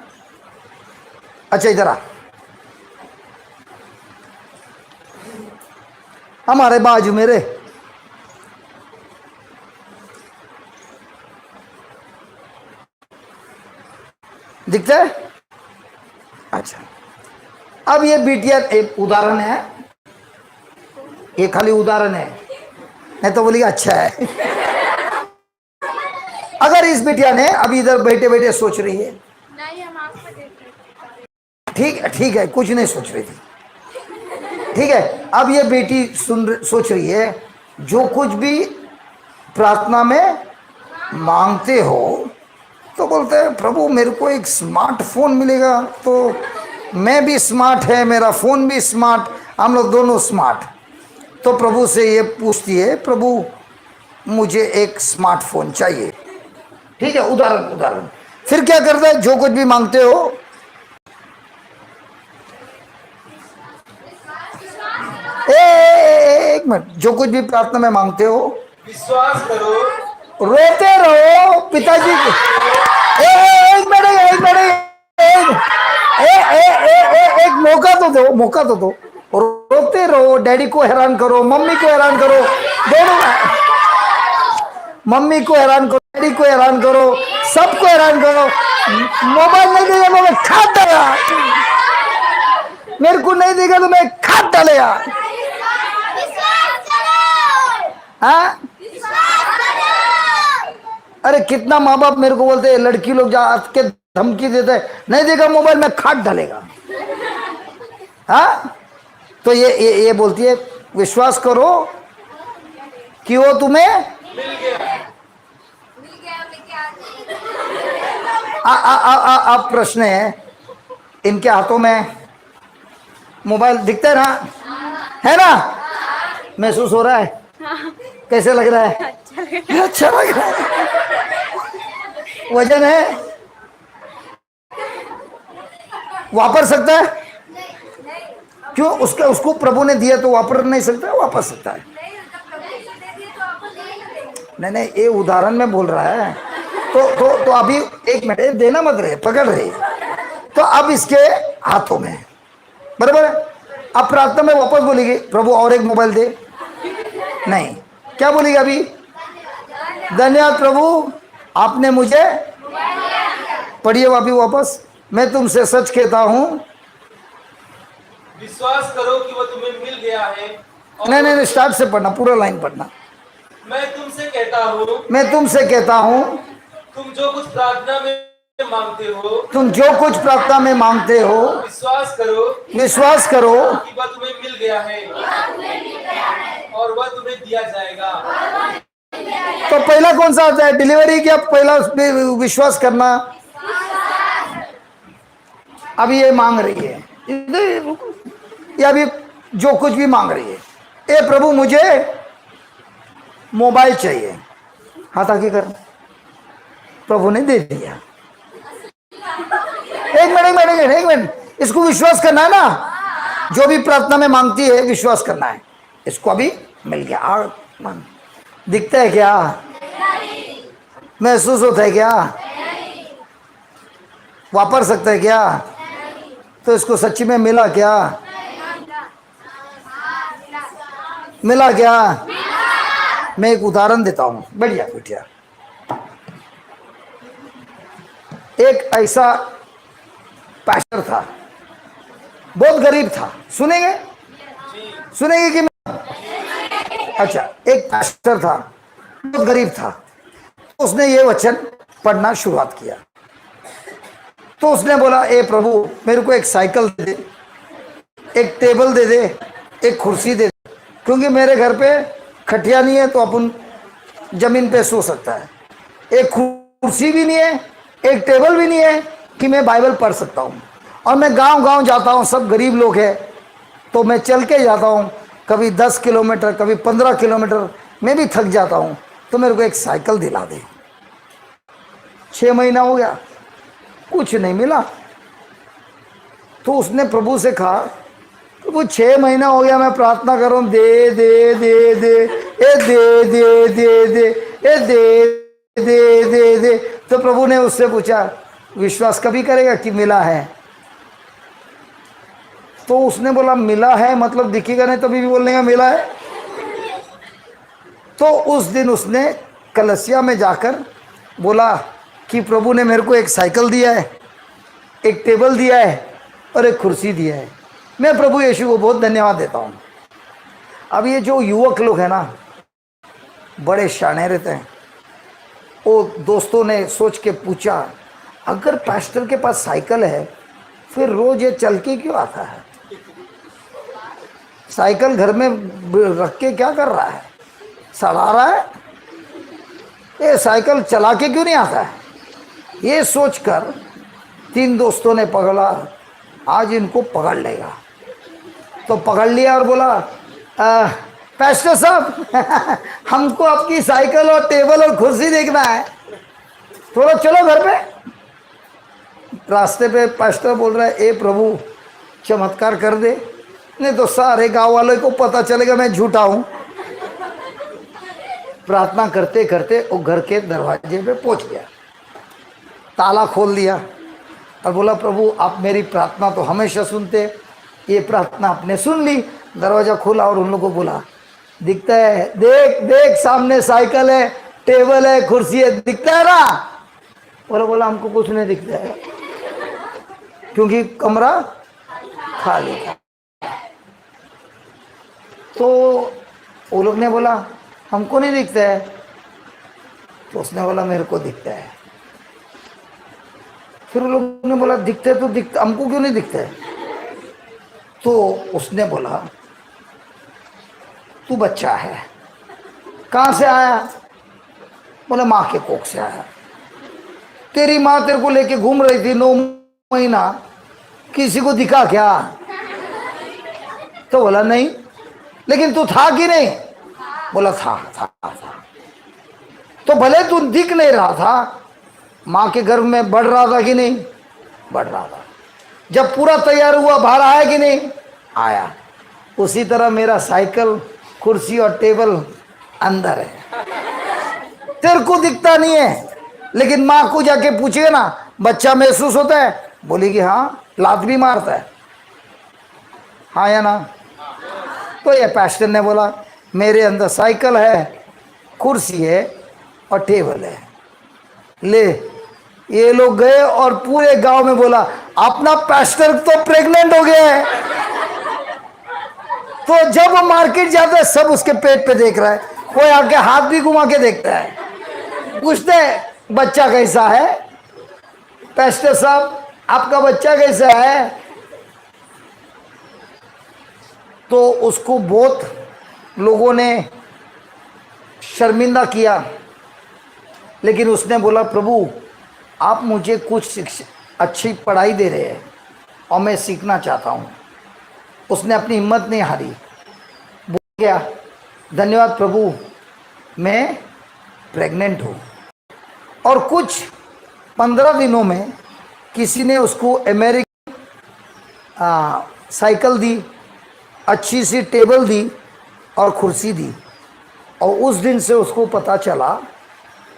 अच्छा इधर आ, हमारे बाजू मेरे। दिखता है? अच्छा, अब ये बिटिया एक उदाहरण है, ये खाली उदाहरण है, नहीं तो बोली अच्छा है। अगर इस बिटिया ने अभी इधर बैठे बैठे सोच रही है, ठीक है, कुछ नहीं सोच रही थी, ठीक है। अब ये बेटी सोच रही है, जो कुछ भी प्रार्थना में मांगते हो, तो बोलते हैं प्रभु मेरे को एक स्मार्टफोन मिलेगा तो मैं भी स्मार्ट है, मेरा फोन भी स्मार्ट, हम लोग दोनों स्मार्ट। तो प्रभु से ये पूछती है, प्रभु मुझे एक स्मार्टफोन चाहिए। ठीक है, उदाहरण उदाहरण। फिर क्या करता है, जो कुछ भी मांगते हो, एक मिनट, जो कुछ भी प्रार्थना में मांगते हो
विश्वास करो,
रोते रहो पिताजी के। एक मिनट, एक मिनट, एक मौका तो दो, मौका तो दो। रोते रहो, डैडी को हैरान करो, मम्मी को हैरान करो, दोनों, मम्मी को हैरान करो, डैडी को हैरान करो, सबको हैरान करो। मोबाइल नहीं देगा तो मैं खाद डालेगा, मेरे को नहीं देगा तो मैं खाद डालेगा। हाँ, अरे कितना माँ बाप मेरे को बोलते हैं, लड़की लोग जा के धमकी देते हैं, नहीं देगा मोबाइल में खाद डालेगा। हाँ, तो ये बोलती है विश्वास करो कि वो तुम्हें
मिल गया।
अब प्रश्न है, इनके हाथों में मोबाइल दिखता है ना, है ना? महसूस हो रहा है? कैसे लग रहा है? अच्छा लग रहा है। वजन है, वापर सकता है? क्यों? उसको प्रभु ने दिया तो वापर नहीं सकता, वापर सकता है। नहीं, ये उदाहरण में बोल रहा है। तो अभी एक मिनट, देना मत रहे, पकड़ रहे। तो अब इसके हाथों में, बराबर है। अब प्रार्थना में वापस बोलेगी, प्रभु और एक मोबाइल दे। नहीं, क्या बोलेगी अभी? धन्यवाद प्रभु, आपने मुझे, पढ़िए अभी वापस, मैं तुमसे सच कहता हूं,
विश्वास करो कि वो तुम्हें मिल गया है।
नहीं, स्टार्ट से पढ़ना, पूरा लाइन पढ़ना।
मैं तुमसे कहता हूँ,
मैं तुमसे कहता हूं,
तुम जो कुछ प्रार्थना में मांगते हो,
तुम जो कुछ प्रार्थना में मांगते हो,
विश्वास करो
कि
वह तुम्हें मिल गया है और वह तुम्हें दिया जाएगा।
तो पहला कौन सा आता है? डिलीवरी क्या? पहला विश्वास करना। अभी ये मांग रही है, ये अभी जो कुछ भी मांग रही है, ए प्रभु मुझे मोबाइल चाहिए, हाथ आगे कर। प्रभु ने दे दिया। एक मिनट, इसको विश्वास करना है ना, जो भी प्रार्थना में मांगती है विश्वास करना है। इसको अभी मिल गया। और मांग, दिखता है क्या? महसूस होता है क्या? वापर सकता है क्या? तो इसको सच्ची में मिला क्या? मिला क्या? मैं एक उदाहरण देता हूं, बढ़िया बिटिया। एक ऐसा पास्टर था, बहुत गरीब था। सुनेंगे कि अच्छा, एक पास्टर था, बहुत गरीब था। उसने ये वचन पढ़ना शुरुआत किया। तो उसने बोला, ए प्रभु मेरे को एक साइकिल दे दे, एक टेबल दे दे, एक कुर्सी दे दे, क्योंकि मेरे घर पे खटिया नहीं है तो अपन जमीन पे सो सकता है। एक कुर्सी भी नहीं है, एक टेबल भी नहीं है कि मैं बाइबल पढ़ सकता हूँ। और मैं गांव जाता हूँ, सब गरीब लोग हैं, तो मैं चल के जाता हूँ, कभी 10 किलोमीटर, कभी 15 किलोमीटर, मैं भी थक जाता हूँ। तो मेरे को एक साइकिल दिला दे। 6 महीना हो गया, कुछ नहीं मिला। तो उसने प्रभु से कहा, प्रभु 6 महीना हो गया मैं प्रार्थना कर रहा हूँ, दे दे दे दे, ए दे दे दे दे, ए दे दे दे दे। तो प्रभु ने उससे पूछा, विश्वास कभी करेगा कि मिला है? तो उसने बोला, मिला है मतलब दिखेगा नहीं तभी भी बोलने का मिला है। तो उस दिन उसने कलसिया में जाकर बोला कि प्रभु ने मेरे को एक साइकिल दिया है, एक टेबल दिया है और एक कुर्सी दिया है। मैं प्रभु यीशु को बहुत धन्यवाद देता हूँ। अब ये जो युवक लोग हैं ना, बड़े शाने रहते हैं। वो दोस्तों ने सोच के पूछा, अगर पास्टर के पास साइकिल है फिर रोज ये चल के क्यों आता है? साइकिल घर में रख के क्या कर रहा है? सड़ा रहा है? ये साइकिल चला के क्यों नहीं आता है? ये सोचकर 3 दोस्तों ने पकड़ा, आज इनको पकड़ लेगा। तो पकड़ लिया और बोला, पास्टर साहब हमको आपकी साइकिल और टेबल और कुर्सी देखना है। थोड़ा चलो घर पे। रास्ते पे पास्टर बोल रहा है, ए प्रभु चमत्कार कर दे, नहीं तो सारे गांव वालों को पता चलेगा मैं झूठा हूं। प्रार्थना करते करते वो घर के दरवाजे पे पहुंच गया, ताला खोल दिया और बोला, प्रभु आप मेरी प्रार्थना तो हमेशा सुनते, ये प्रार्थना आपने सुन ली। दरवाजा खोला और उन लोगों को बोला, दिखता है, देख देख सामने साइकिल है, टेबल है, कुर्सी है, दिखता है ना? बोला हमको कुछ नहीं दिखता है, क्योंकि कमरा खाली था। तो वो लोग ने बोला हमको नहीं दिखता है। तो उसने बोला मेरे को दिखता है। फिर वो लोग ने बोला दिखता है तो दिखता, हमको क्यों नहीं दिखता है? तो उसने बोला तू बच्चा है, कहां से आया? बोला माँ के कोख से आया। तेरी माँ तेरे को लेके घूम रही थी 9 महीना, किसी को दिखा क्या? तो बोला नहीं। लेकिन तू था कि नहीं? बोला था। तो भले तू दिख नहीं रहा था, माँ के गर्भ में बढ़ रहा था कि नहीं? बढ़ रहा था। जब पूरा तैयार हुआ बाहर आया कि नहीं? आया। उसी तरह मेरा साइकिल, कुर्सी और टेबल अंदर है, तेरे को दिखता नहीं है। लेकिन माँ को जाके पूछिए ना, बच्चा महसूस होता है? बोलेगी हाँ, लात भी मारता है, हाँ या ना? तो ये पास्टर ने बोला मेरे अंदर साइकिल है, कुर्सी है और टेबल है। ले, ये लोग गए और पूरे गांव में बोला अपना पास्टर तो प्रेग्नेंट हो गया है। तो जब वो मार्केट जाता है सब उसके पेट पे देख रहा है, कोई आके हाथ भी घुमा के देखता है, पूछते हैं बच्चा कैसा है? पास्टर साहब आपका बच्चा कैसा है? तो उसको बहुत लोगों ने शर्मिंदा किया, लेकिन उसने बोला प्रभु आप मुझे कुछ अच्छी पढ़ाई दे रहे हैं और मैं सीखना चाहता हूँ। उसने अपनी हिम्मत नहीं हारी, बोल गया धन्यवाद प्रभु मैं प्रेग्नेंट हूँ। और कुछ 15 दिनों में किसी ने उसको अमेरिकन साइकिल दी, अच्छी सी टेबल दी और कुर्सी दी। और उस दिन से उसको पता चला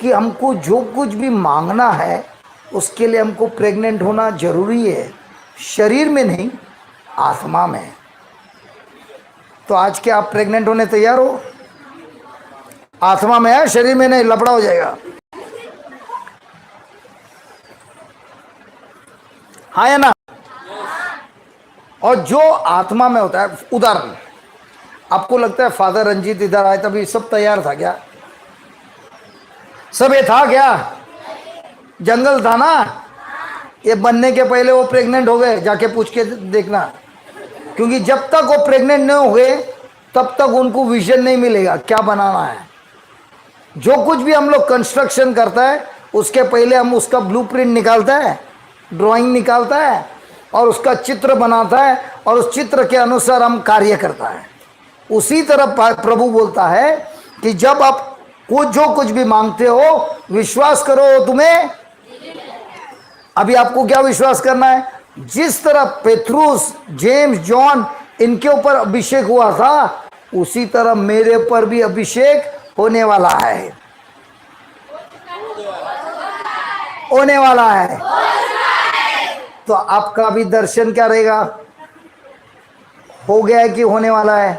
कि हमको जो कुछ भी मांगना है उसके लिए हमको प्रेग्नेंट होना जरूरी है, शरीर में नहीं आत्मा में। तो आज के आप प्रेग्नेंट होने तैयार हो? आत्मा में है, शरीर में नहीं, लफड़ा हो जाएगा। हाँ या ना? और जो आत्मा में होता है, उदाहरण आपको लगता है फादर रंजीत इधर आए तभी सब तैयार था क्या? सब ये था क्या? जंगल था ना? ये बनने के पहले वो प्रेग्नेंट हो गए, जाके पूछ के देखना। क्योंकि जब तक वो प्रेग्नेंट नहीं हो गए तब तक उनको विजन नहीं मिलेगा क्या बनाना है। जो कुछ भी हम लोग कंस्ट्रक्शन करता है उसके पहले हम उसका ब्लूप्रिंट निकालता है, ड्राइंग निकालता है और उसका चित्र बनाता है और उस चित्र के अनुसार हम कार्य करता है। उसी तरह प्रभु बोलता है कि जब आप जो कुछ भी मांगते हो विश्वास करो तुम्हें। अभी आपको क्या विश्वास करना है? जिस तरह पेट्रुस, जेम्स, जॉन इनके ऊपर अभिषेक हुआ था उसी तरह मेरे पर भी अभिषेक होने वाला है, होने वाला है। तो आपका भी दर्शन क्या रहेगा? हो गया है कि होने वाला है?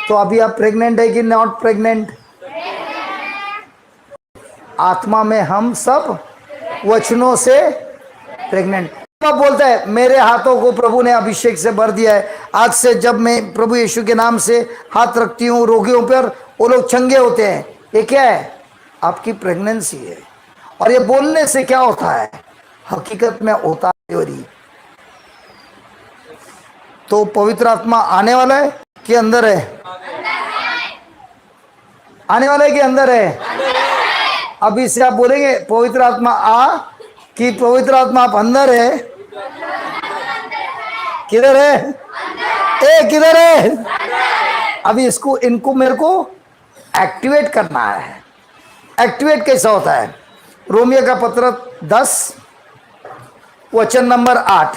तो अभी आप प्रेग्नेंट है कि नॉट प्रेग्नेंट? आत्मा में हम सब वचनों से प्रेग्नेंट। अब बोलता है मेरे हाथों को प्रभु ने अभिषेक से भर दिया है। आज से जब मैं प्रभु यीशु के नाम से हाथ रखती हूँ रोगियों पर, वो लोग चंगे होते हैं। ये क्या है? आपकी प्रेगनेंसी है। और ये बोलने से क्या होता है? हकीकत में होता है। और तो पवित्र आत्मा आने वाला है कि अंदर है? आने वाला है कि अंदर है? अभी से आप बोलेंगे पवित्र आत्मा आ, कि पवित्र आत्मा आप अंदर है? किधर है? ए किधर है? अभी इसको इनको मेरे को एक्टिवेट करना है। एक्टिवेट कैसा होता है? रोमियो का पत्र 10 वचन नंबर 8।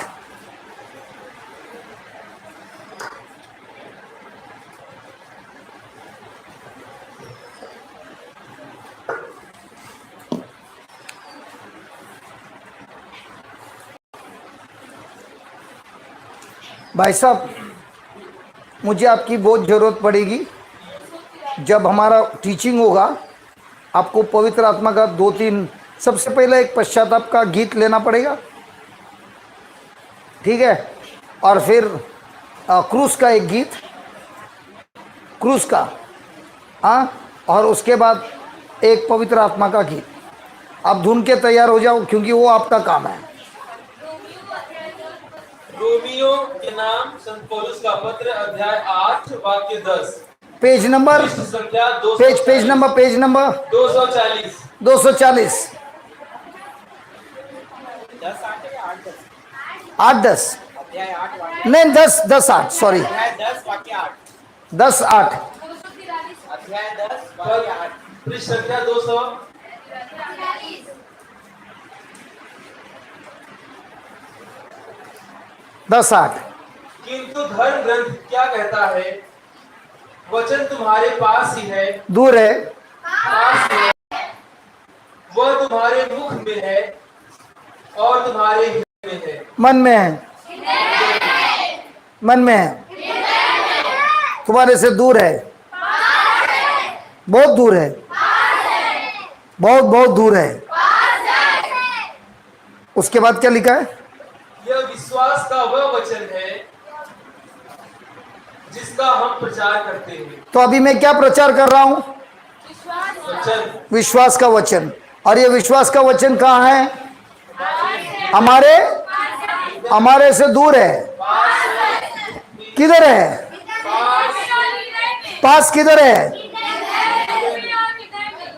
भाई साहब, मुझे आपकी बहुत ज़रूरत पड़ेगी। जब हमारा टीचिंग होगा, आपको पवित्र आत्मा का 2-3, सबसे पहले एक पश्चाताप का गीत लेना पड़ेगा, ठीक है? और फिर क्रूस का एक गीत, क्रूस का, हाँ, और उसके बाद एक पवित्र आत्मा का गीत। आप धुन के तैयार हो जाओ, क्योंकि वो आपका काम है।
रोमियो के नाम संत पौलुस का पत्र अध्याय 8 वाक्य 10।
पेज नंबर,
पृष्ठ संख्या
पेज नंबर
240।
240। 8-10
अध्याय 8 वाक्य
नहीं, 10-8, सॉरी,
अध्याय 10 वाक्य 8
10-8।
अध्याय 10 वाक्य 8
पृष्ठ संख्या 200।
10-8।
किंतु धर्म ग्रंथ क्या कहता है? वचन तुम्हारे पास ही है,
दूर है,
पास है, वह तुम्हारे मुख में है और तुम्हारे हृदय में है।
मन में है, मन में है, तुम्हारे से दूर है, बहुत दूर है, बहुत बहुत दूर है। उसके बाद क्या लिखा है?
यह विश्वास का वह वचन है जिसका हम प्रचार करते हैं।
तो अभी मैं क्या प्रचार कर रहा हूं?
वचन,
विश्वास का वचन। और ये विश्वास का वचन कहाँ है? हमारे हमारे से दूर है। किधर है? पास किधर है?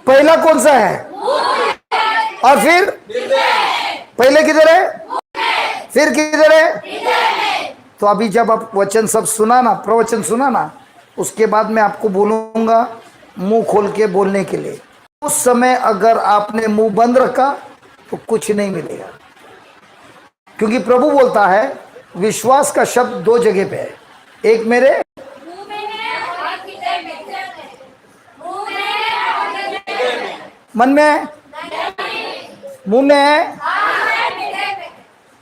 पहला कौन सा है? और फिर पहले किधर है? फिर किधर है? तो अभी जब आप वचन सब सुना ना, प्रवचन सुना ना, उसके बाद मैं आपको बोलूंगा मुंह खोल के बोलने के लिए। उस समय अगर आपने मुंह बंद रखा तो कुछ नहीं मिलेगा, क्योंकि प्रभु बोलता है विश्वास का शब्द 2 जगह पे है। एक मेरे मन में है, मुंह में है,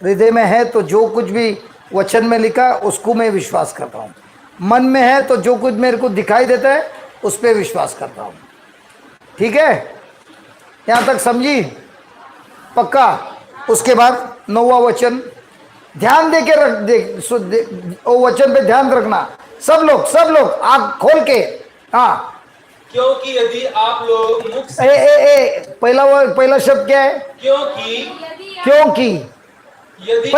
हृदय में है। तो जो कुछ भी वचन में लिखा है उसको मैं विश्वास करता हूँ। मन में है तो जो कुछ मेरे को दिखाई देता है उस पर विश्वास करता हूँ। ठीक है, यहाँ तक समझी? पक्का? उसके बाद 9वां वचन ध्यान दे के रख, वो वचन पे ध्यान रखना। सब लोग आँख खोल के। हाँ,
क्योंकि यदि आप लोग मुख से
पहला शब्द क्या है? क्योंकि
यदि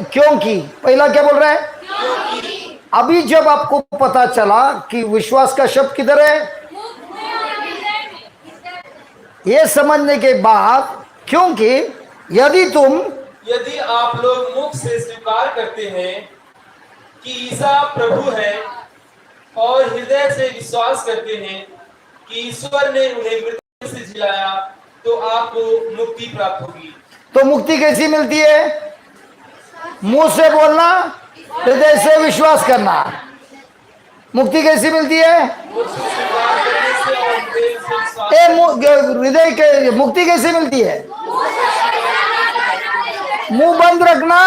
क्योंकि पहला क्या बोल रहा है?
क्योंकि
अभी जब आपको पता चला कि विश्वास का शब्द किधर है, ये समझने के बाद, क्योंकि
यदि आप लोग मुख से स्वीकार करते हैं कि ईसा प्रभु है और हृदय से विश्वास करते हैं कि ईश्वर ने उन्हें मृत्यु से जिलाया, तो आपको मुक्ति प्राप्त होगी।
तो मुक्ति कैसी मिलती है? मुंह से बोलना, हृदय से विश्वास करना। मुक्ति कैसी मिलती है?
मुख से स्वीकार करने से और हृदय से विश्वास
हृदय के मुक्ति कैसे मिलती है? मुंह बंद रखना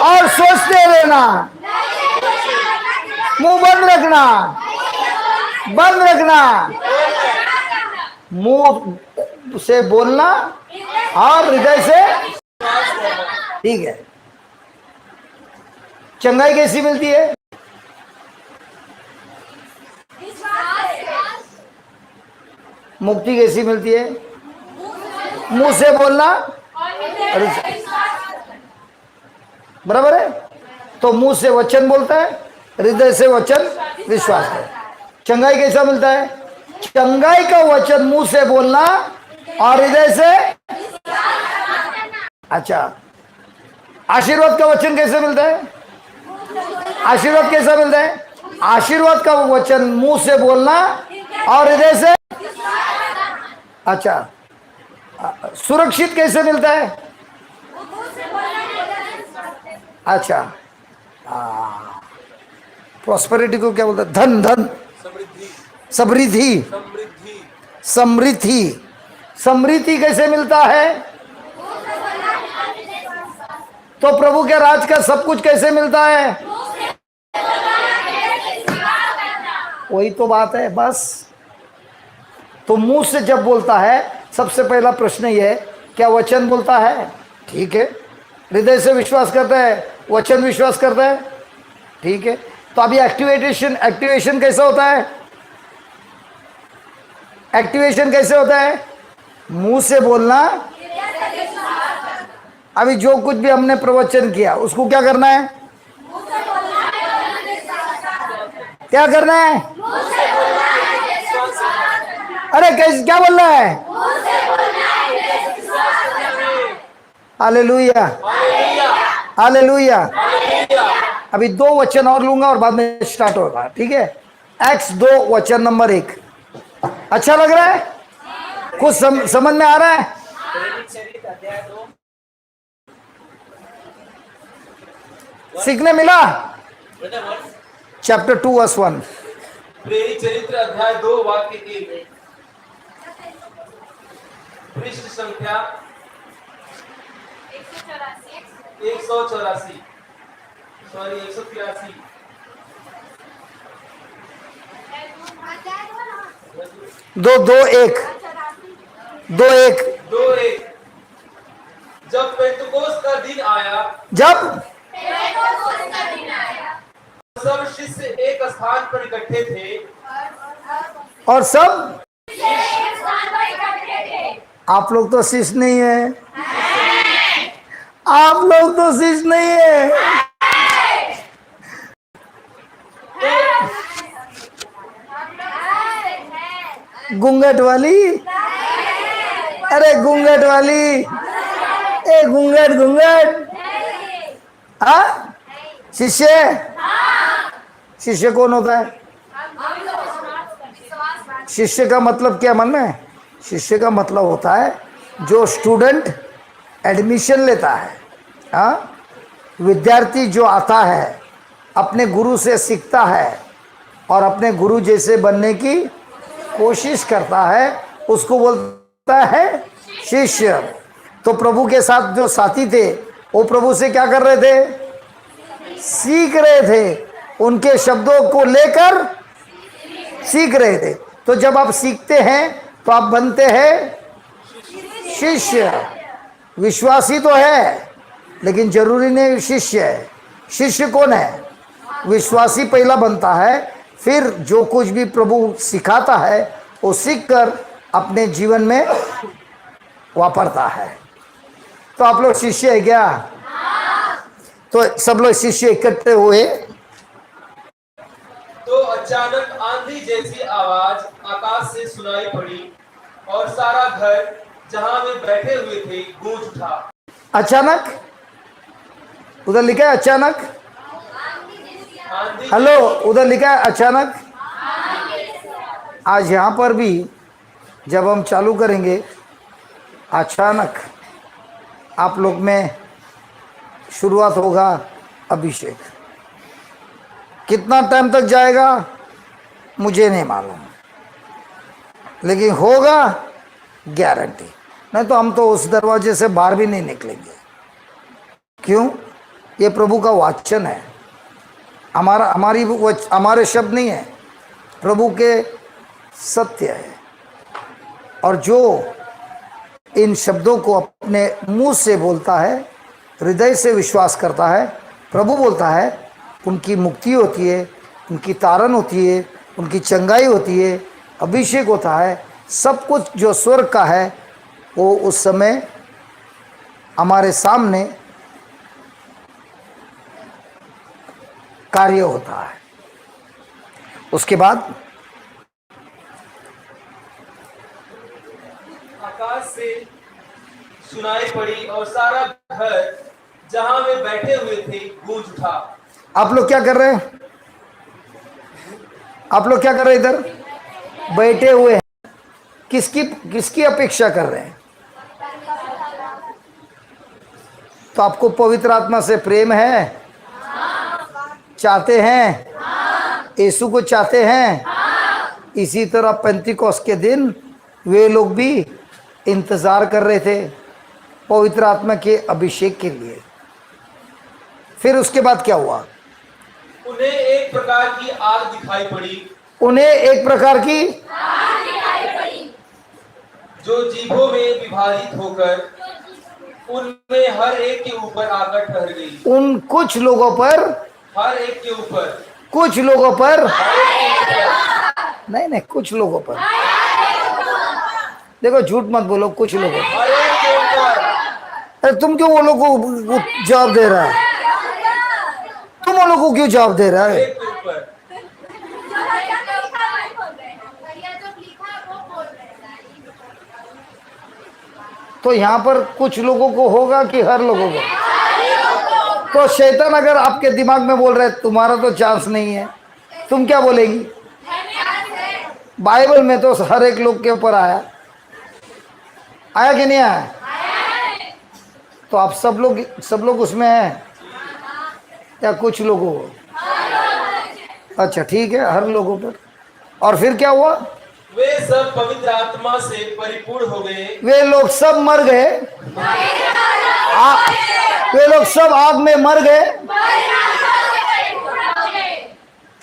और सोचते रहना। मुंह बंद रखना, मुंह से बोलना और हृदय से। ठीक है। चंगाई कैसी मिलती है? मुक्ति कैसी मिलती है? मुंह से बोलना, बराबर है? तो मुंह से वचन बोलता है, हृदय से वचन विश्वास है। चंगाई कैसा मिलता है? चंगाई का वचन मुंह से बोलना और हृदय से। अच्छा, आशीर्वाद का वचन कैसे मिलता है? आशीर्वाद कैसा मिलता है? आशीर्वाद का वचन मुंह से बोलना और हृदय से। अच्छा, सुरक्षित कैसे मिलता है? अच्छा, प्रॉस्पेरिटी को क्या बोलते हैं? धन, धन,
समृद्धि,
समृद्धि,
समृद्धि,
समृद्धि। समृद्धि कैसे मिलता है? तो प्रभु के राज का सब कुछ कैसे मिलता है? वही तो बात है बस। तो मुंह से जब बोलता है, सबसे पहला प्रश्न ये है, क्या वचन बोलता है? ठीक है। हृदय से विश्वास करता है, वचन विश्वास करता है, ठीक है। तो अभी एक्टिवेशन कैसा होता है? एक्टिवेशन कैसे होता है? मुंह से बोलना। अभी जो कुछ भी हमने प्रवचन किया उसको क्या करना है? क्या करना है? अरे कैसे, क्या बोलना है? Hallelujah, hallelujah. अभी 2 वचन और लूंगा और बाद में स्टार्ट होगा, ठीक है। एक्स 2 वचन नंबर 1। अच्छा लग रहा है? कुछ समझ में आ रहा है?
प्रेरित चरित्र अध्याय 2।
सीखने मिला? Chapter 2 verse 1।
प्रेरित चरित्र अध्याय 2 वाक्य 1। पृष्ठ संख्या 184, सॉरी 183।
2 2 1 2 1
2:1। जब पेंतुकोस का दिन आया,
जब
सब शिष्य एक स्थान पर इकट्ठे थे।
और सब, आप लोग तो शिष्य नहीं है, आप लोग तो शिष्य नहीं है। घूंघट वाली, अरे घूंघट वाली, ए घूंघट घूंघट। हाँ, शिष्य, शिष्य कौन होता है? शिष्य का मतलब क्या मन में? शिष्य का मतलब होता है जो स्टूडेंट एडमिशन लेता है। हाँ, विद्यार्थी जो आता है, अपने गुरु से सीखता है और अपने गुरु जैसे बनने की कोशिश करता है, उसको बोलता है शिष्य। तो प्रभु के साथ जो साथी थे, वो प्रभु से क्या कर रहे थे? सीख रहे थे, उनके शब्दों को लेकर सीख रहे थे। तो जब आप सीखते हैं तो आप बनते हैं शिष्य। विश्वासी तो है लेकिन जरूरी नहीं शिष्य है। शिष्य कौन है? विश्वासी पहला बनता है, फिर जो कुछ भी प्रभु सिखाता है वो सीखकर अपने जीवन में वापरता है। तो आप लोग शिष्य है क्या? तो सब लोग शिष्य इकट्ठे हुए।
तो अचानक आंधी जैसी आवाज आकाश से सुनाई पड़ी और सारा घर जहां वे बैठे हुए थे गूंज उठा।
अचानक, उधर लिखा है अचानक।
आंधी,
हेलो, उधर लिखा है अचानक। आज यहाँ पर भी जब हम चालू करेंगे, अचानक आप लोग में शुरुआत होगा अभिषेक। कितना टाइम तक जाएगा मुझे नहीं मालूम, लेकिन होगा गारंटी। नहीं तो हम तो उस दरवाजे से बाहर भी नहीं निकलेंगे। क्यों? ये प्रभु का वचन है, हमारे शब्द नहीं है, प्रभु के सत्य है। और जो इन शब्दों को अपने मुंह से बोलता है, हृदय से विश्वास करता है, प्रभु बोलता है, उनकी मुक्ति होती है, उनकी तारण होती है, उनकी चंगाई होती है, अभिषेक होता है। सब कुछ जो स्वर्ग का है वो उस समय हमारे सामने कार्य होता है। उसके बाद
आकाश से सुनाई पड़ी और सारा घर जहां वे बैठे हुए थे गूंज उठा।
आप लोग क्या कर रहे हैं? आप लोग क्या कर रहे हैं? इधर बैठे हुए हैं। किसकी अपेक्षा कर रहे हैं? तो आपको पवित्र आत्मा से प्रेम है? चाहते हैं? यीशु को चाहते हैं? इसी तरह पेंतिकोस्त के दिन वे लोग भी इंतजार कर रहे थे पवित्र आत्मा के अभिषेक के लिए। फिर उसके बाद क्या हुआ?
उन्हें एक प्रकार की आग दिखाई पड़ी,
उन्हें एक प्रकार की
जो जीभों में विभाजित होकर उनमें हर एक के ऊपर आकर ठहर गई।
उन कुछ लोगों पर,
हर एक के ऊपर,
कुछ लोगों पर,
हर एक के ऊपर,
नहीं, कुछ लोगों पर। देखो, झूठ मत बोलो, कुछ लोगों पर।
हर एक के ऊपर।
अरे तुम क्यों वो लोग को जवाब दे रहा है? तुम वो लोग को क्यों जवाब दे रहा है?
एक के ऊपर।
तो यहाँ पर कुछ लोगों को होगा कि हर लोगों को? तो शैतान अगर आपके दिमाग में बोल रहे है तुम्हारा तो चांस नहीं है, तुम क्या बोलेगी? बाइबल में तो हर एक लोग के ऊपर आया कि नहीं आया? तो आप सब लोग उसमें हैं या कुछ लोगों को? अच्छा, ठीक है, हर लोगों पर। और फिर क्या हुआ?
वे सब पवित्र आत्मा से परिपूर्ण हो गए।
वे लोग सब मर गए। वे लोग सब आग में मर गए।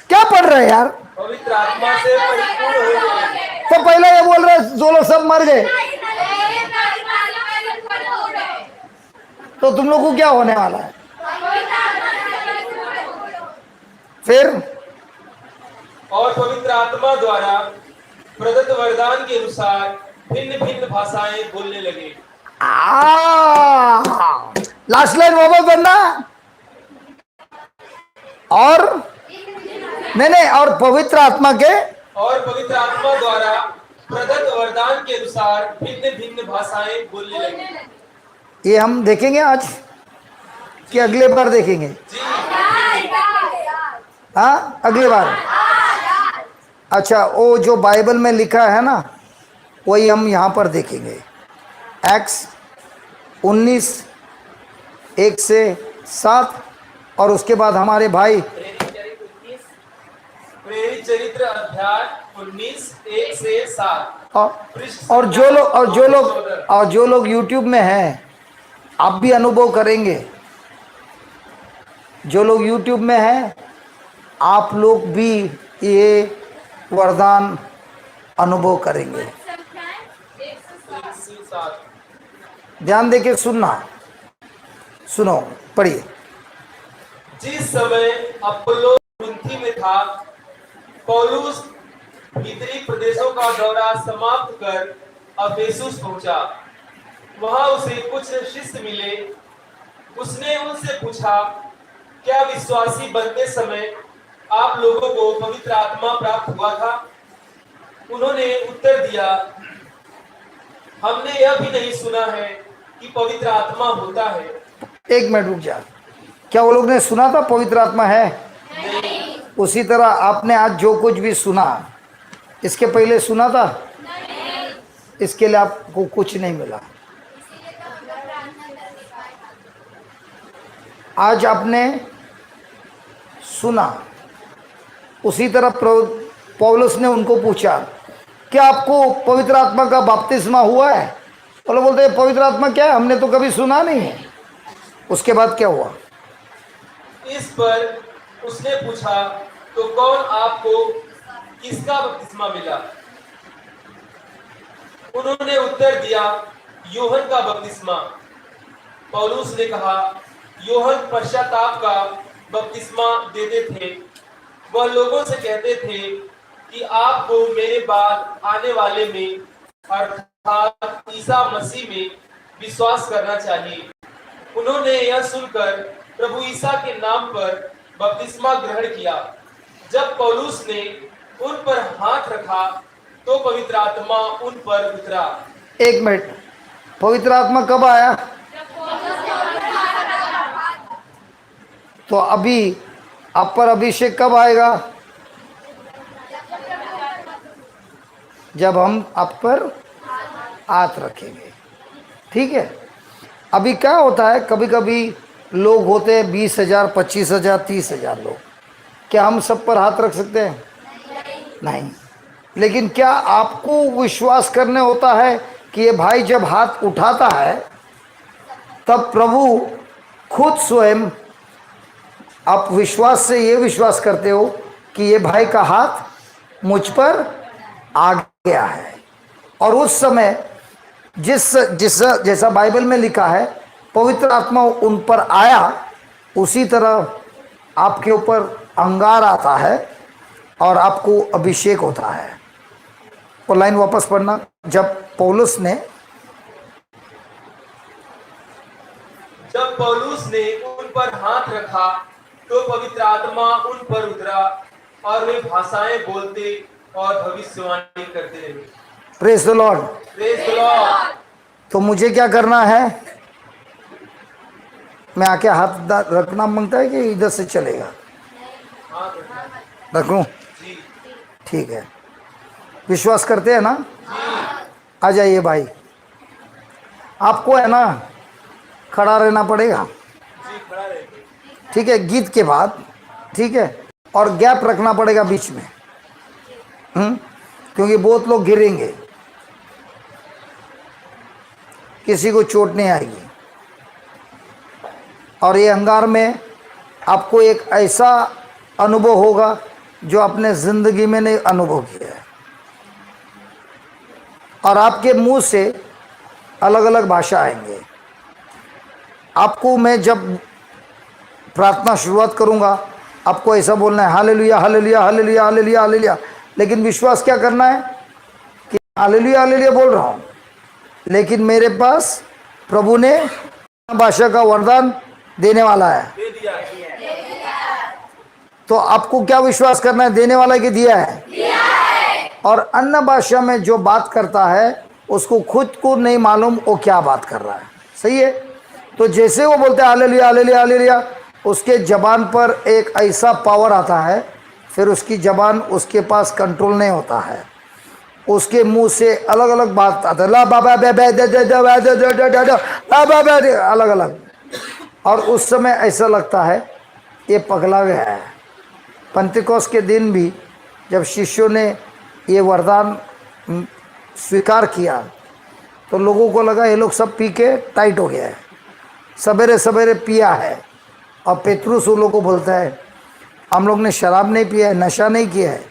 क्या पढ़ रहे हैं यार?
पवित्र आत्मा से परिपूर्ण हो गए।
तो पहले ये बोल रहे जो लोग सब मर गए, तो तुम लोग को क्या होने वाला है? फिर
और पवित्र आत्मा द्वारा प्रदत्त वरदान के अनुसार भिन्न भिन्न भाषाएं बोलने लगे।
लास्ट लाइन वापस बनना। और नहीं, और पवित्र आत्मा के,
और पवित्र आत्मा द्वारा प्रदत्त वरदान के अनुसार भिन्न भिन्न भाषाएं बोलने लगे।
ये हम देखेंगे आज कि अगले बार देखेंगे?
जी,
हाँ, अगली बार। अच्छा, वो जो बाइबल में लिखा है ना, वही हम यहाँ पर देखेंगे। एक्स 19 1 से 7, और उसके बाद हमारे भाई
प्रेरित चरित्र अध्याय 19 1 से 7।
और जो लोग YouTube में हैं, आप भी अनुभव करेंगे। जो लोग YouTube में हैं, आप लोग भी ये वरदान अनुभव करेंगे। ध्यान देके सुनना, सुनो, पढ़िए।
जिस समय अपोलो कुरिन्थी में था, पौलुस भीतरी प्रदेशों का दौरा समाप्त कर अफेसुस पहुंचा। वहां उसे कुछ शिष्य मिले। उसने उनसे पूछा, क्या विश्वासी बनते समय आप लोगों को पवित्र आत्मा प्राप्त हुआ था? उन्होंने उत्तर दिया, हमने यह भी नहीं सुना है कि पवित्र आत्मा होता है।
एक मिनट रुक जा। क्या वो लोग ने सुना था पवित्र आत्मा है?
नहीं।
उसी तरह आपने आज जो कुछ भी सुना, इसके पहले सुना था? नहीं। इसके लिए आपको कुछ नहीं मिला। आज आपने सुना। उसी तरह पौलुस ने उनको पूछा, क्या आपको पवित्र आत्मा का बपतिस्मा हुआ है? वो लोग बोलते हैं पवित्र आत्मा क्या है, हमने तो कभी सुना नहीं है। उसके बाद क्या हुआ?
इस पर उसने पूछा, तो कौन आपको किसका बपतिस्मा मिला? उन्होंने उत्तर दिया, यूहन्ना का बपतिस्मा। पौलुस ने कहा, यूहन्ना पश्चाताप का बपतिस्मा देते थे। वह लोगों से कहते थे कि आपको मेरे बाद आने वाले में, अर्थात ईसा मसीह में विश्वास करना चाहिए। उन्होंने यह सुनकर प्रभु ईसा के नाम पर बपतिस्मा ग्रहण किया। जब पौलुस ने उन पर हाथ रखा तो पवित्र आत्मा उन पर उतरा। एक मिनट,
पवित्र आत्मा कब आया? तो अभी आप पर अभिषेक कब आएगा? जब हम आप पर हाथ रखेंगे। ठीक है, अभी क्या होता है, कभी कभी लोग होते हैं 20,000, 25,000, 30,000 लोग, क्या हम सब पर हाथ रख सकते हैं? नहीं। लेकिन क्या आपको विश्वास करने होता है कि ये भाई जब हाथ उठाता है तब प्रभु खुद स्वयं, आप विश्वास से ये विश्वास करते हो कि ये भाई का हाथ मुझ पर आ गया है। और उस समय जिस जिस जैसा बाइबल में लिखा है पवित्र आत्मा उन पर आया, उसी तरह आपके ऊपर अंगार आता है और आपको अभिषेक होता है। वो लाइन वापस पढ़ना, जब पौलुस ने
उन पर हाथ रखा तो पवित्र आत्मा उन पर उतरा और वे भाषाएं बोलते और भविष्यवाणी करते रहे।
Praise the Lord.
Praise the Lord.
तो मुझे क्या करना है? मैं आके हाथ रखना मांगता है कि इधर से चलेगा? रखूं?
जी।
ठीक है, विश्वास करते हैं ना? आ जाइए भाई, आपको है ना खड़ा रहना पड़ेगा,
जी, खड़ा रहिए।
ठीक है, गीत के बाद, ठीक है, और गैप रखना पड़ेगा बीच में, क्योंकि बहुत लोग गिरेंगे, किसी को चोट नहीं आएगी। और ये अंगार में आपको एक ऐसा अनुभव होगा जो आपने जिंदगी में नहीं अनुभव किया है। और आपके मुंह से अलग अलग भाषा आएंगे। आपको मैं जब प्रार्थना शुरुआत करूंगा आपको ऐसा बोलना है, hallelujah hallelujah hallelujah hallelujah hallelujah. लेकिन विश्वास क्या करना है कि हालेलुया हालेलुया बोल रहा हूं, लेकिन मेरे पास प्रभु ने भाषा का वरदान देने वाला है।
दे दिया।
तो आपको क्या विश्वास करना है? देने वाला की दिया है, दिया है। और अन्य भाषा में जो बात करता है उसको खुद को नहीं मालूम वो क्या बात कर रहा है, सही है। तो जैसे वो बोलते हैं हालेलुया हालेलुया हालेलुया, उसके जबान पर एक ऐसा पावर आता है, फिर उसकी जबान उसके पास कंट्रोल नहीं होता है, उसके मुंह से अलग अलग बात आता है, ला बाबा बे बे दे दे दे दे दे दे दे दे, अलग अलग। और उस समय ऐसा लगता है ये पगला गया है। पंतेकोस्त के दिन भी जब शिष्यों ने ये वरदान स्वीकार किया तो लोगों को लगा ये लोग सब पी के टाइट हो गया है, सवेरे सवेरे पिया है। और पेतरुस उन लोगों को बोलता है हम लोग ने शराब नहीं पिया है, नशा नहीं किया है,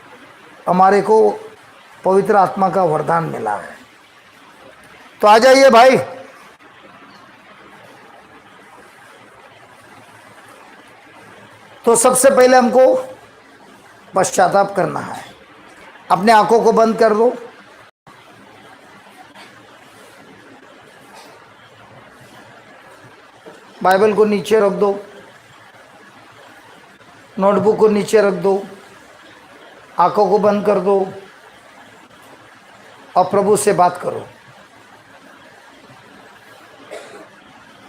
हमारे को पवित्र आत्मा का वरदान मिला है। तो आ जाइए भाई, तो सबसे पहले हमको पश्चाताप करना है। अपने आंखों को बंद कर दो, बाइबल को नीचे रख दो, नोटबुक को नीचे रख दो, आंखों को बंद कर दो और प्रभु से बात करो।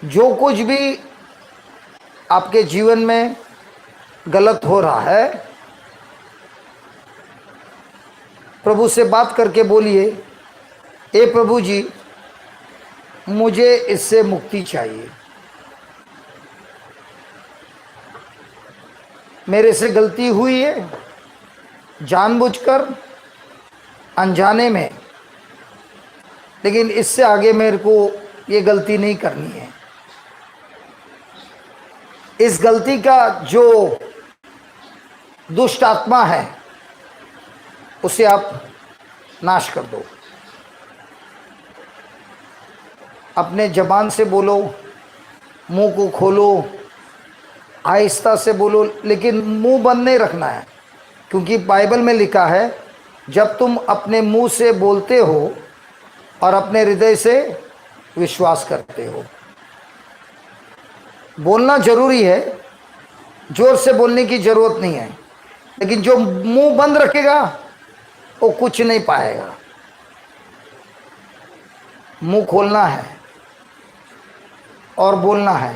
जो कुछ भी आपके जीवन में गलत हो रहा है प्रभु से बात करके बोलिए, ए प्रभु जी मुझे इससे मुक्ति चाहिए, मेरे से गलती हुई है जानबूझकर अनजाने में, लेकिन इससे आगे मेरे को ये गलती नहीं करनी है। इस गलती का जो दुष्ट आत्मा है उसे आप नाश कर दो। अपने जबान से बोलो, मुंह को खोलो, आहिस्ता से बोलो, लेकिन मुंह बंद नहीं रखना है, क्योंकि बाइबल में लिखा है जब तुम अपने मुंह से बोलते हो और अपने हृदय से विश्वास करते हो। बोलना जरूरी है, जोर से बोलने की जरूरत नहीं है, लेकिन जो मुंह बंद रखेगा वो कुछ नहीं पाएगा। मुंह खोलना है और बोलना है,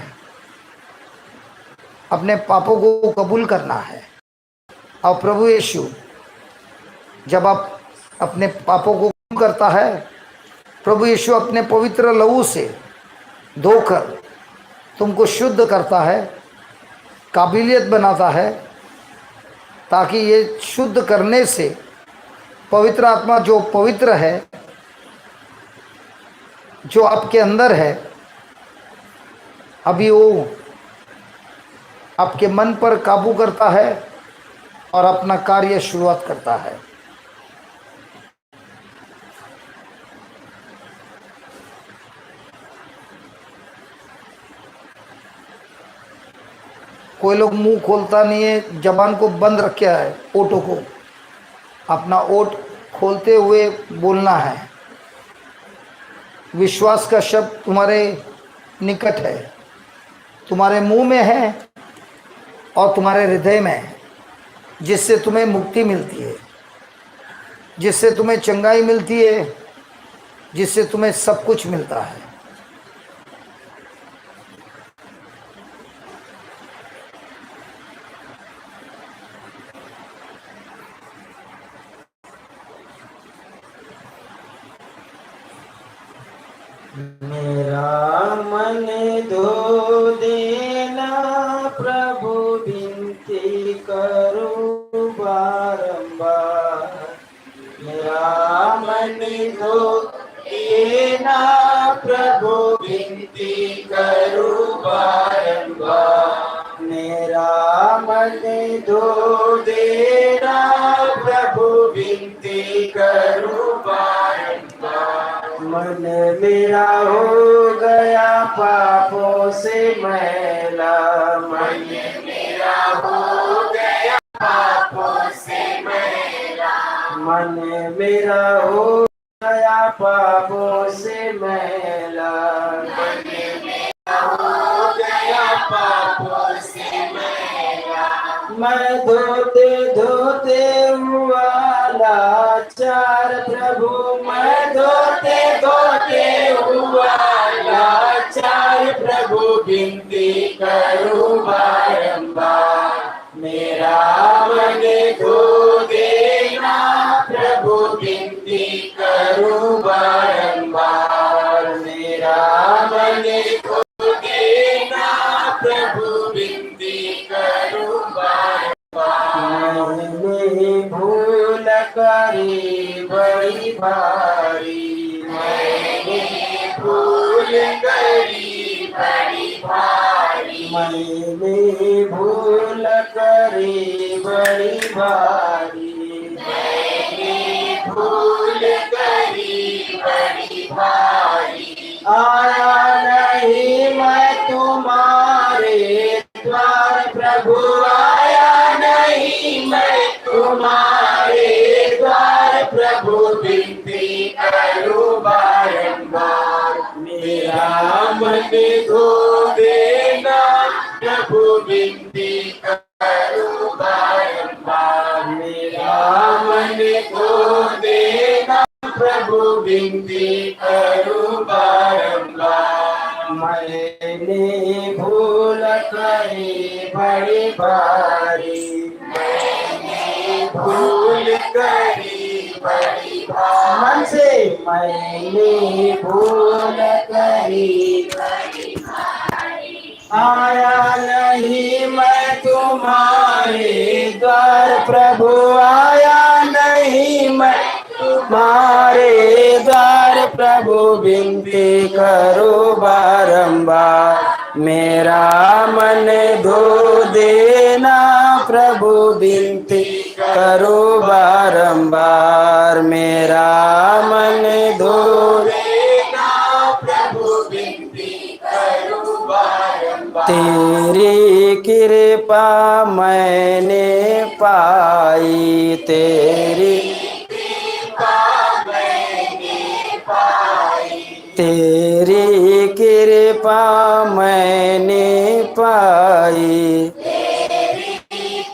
अपने पापों को कबूल करना है। और प्रभु यीशु जब आप अपने पापों को कबूल करता है, प्रभु यीशु अपने पवित्र लहू से धोकर तुमको शुद्ध करता है, काबिलियत बनाता है, ताकि ये शुद्ध करने से पवित्र आत्मा जो पवित्र है, जो आपके अंदर है, अभी वो आपके मन पर काबू करता है और अपना कार्य शुरुआत करता है। कोई लोग मुंह खोलता नहीं है, जबान को बंद रखे है, ओठों को अपना ओठ खोलते हुए बोलना है। विश्वास का शब्द तुम्हारे निकट है, तुम्हारे मुंह में है और तुम्हारे हृदय में है, जिससे तुम्हें मुक्ति मिलती है, जिससे तुम्हें चंगाई मिलती है, जिससे तुम्हें सब कुछ मिलता है।
मेरा मन धो देना प्रभु, विनती करूं बारंबार। मेरा मन धो देना प्रभु, विनती करूं बारंबार। मेरा मन धो देना प्रभु, विनती करूं बारंबार। मन मेरा हो गया पापों से मैला, मन मेरा हो गया पापों से मैला। मन मेरा हो गया पापों से मैला, मन मेरा हो गया पापों से मैला। मैं धोते धोते हुआ लाचार प्रभु, मैं धोते धोते हुआ लाचार प्रभु, विनती करूं बारंबार। मेरा मन धो देना प्रभु, विनती करूं बारंबार। मेरा मन धो देना प्रभु, विनती करूं बारंबार। मैंने भूल करी बड़ी भारी, मैंने भूल करी बड़ी भारी। मैंने भूल करी बड़ी भारी, मैंने भूल करी बड़ी भारी। आया नहीं मैं तुम्हारे द्वार प्रभु, आया नहीं मैं तुम्हारे द्वार प्रभु, विनती करूं बारंबार। मेरा मन धो देना प्रभु, विनती करूं बारंबार। मेरा मन धो देना प्रभु, विनती करूं बारंबार। मैंने भूल करी बड़ी भारी, मैंने भूल करी बड़ी भारी। मन से मैंने भूल करी बड़ी भारी। आया नहीं मैं तुम्हारे द्वार प्रभु, आया नहीं मैं तुम्हारे द्वार प्रभु, विनती करो बारंबार। मेरा मन धो देना प्रभु, विनती करो बारंबार। मेरा मन धो देना प्रभु, विनती करो बारंबार। तेरी कृपा मैंने पाई, तेरी तेरी कृपा मैंने पाई, तेरी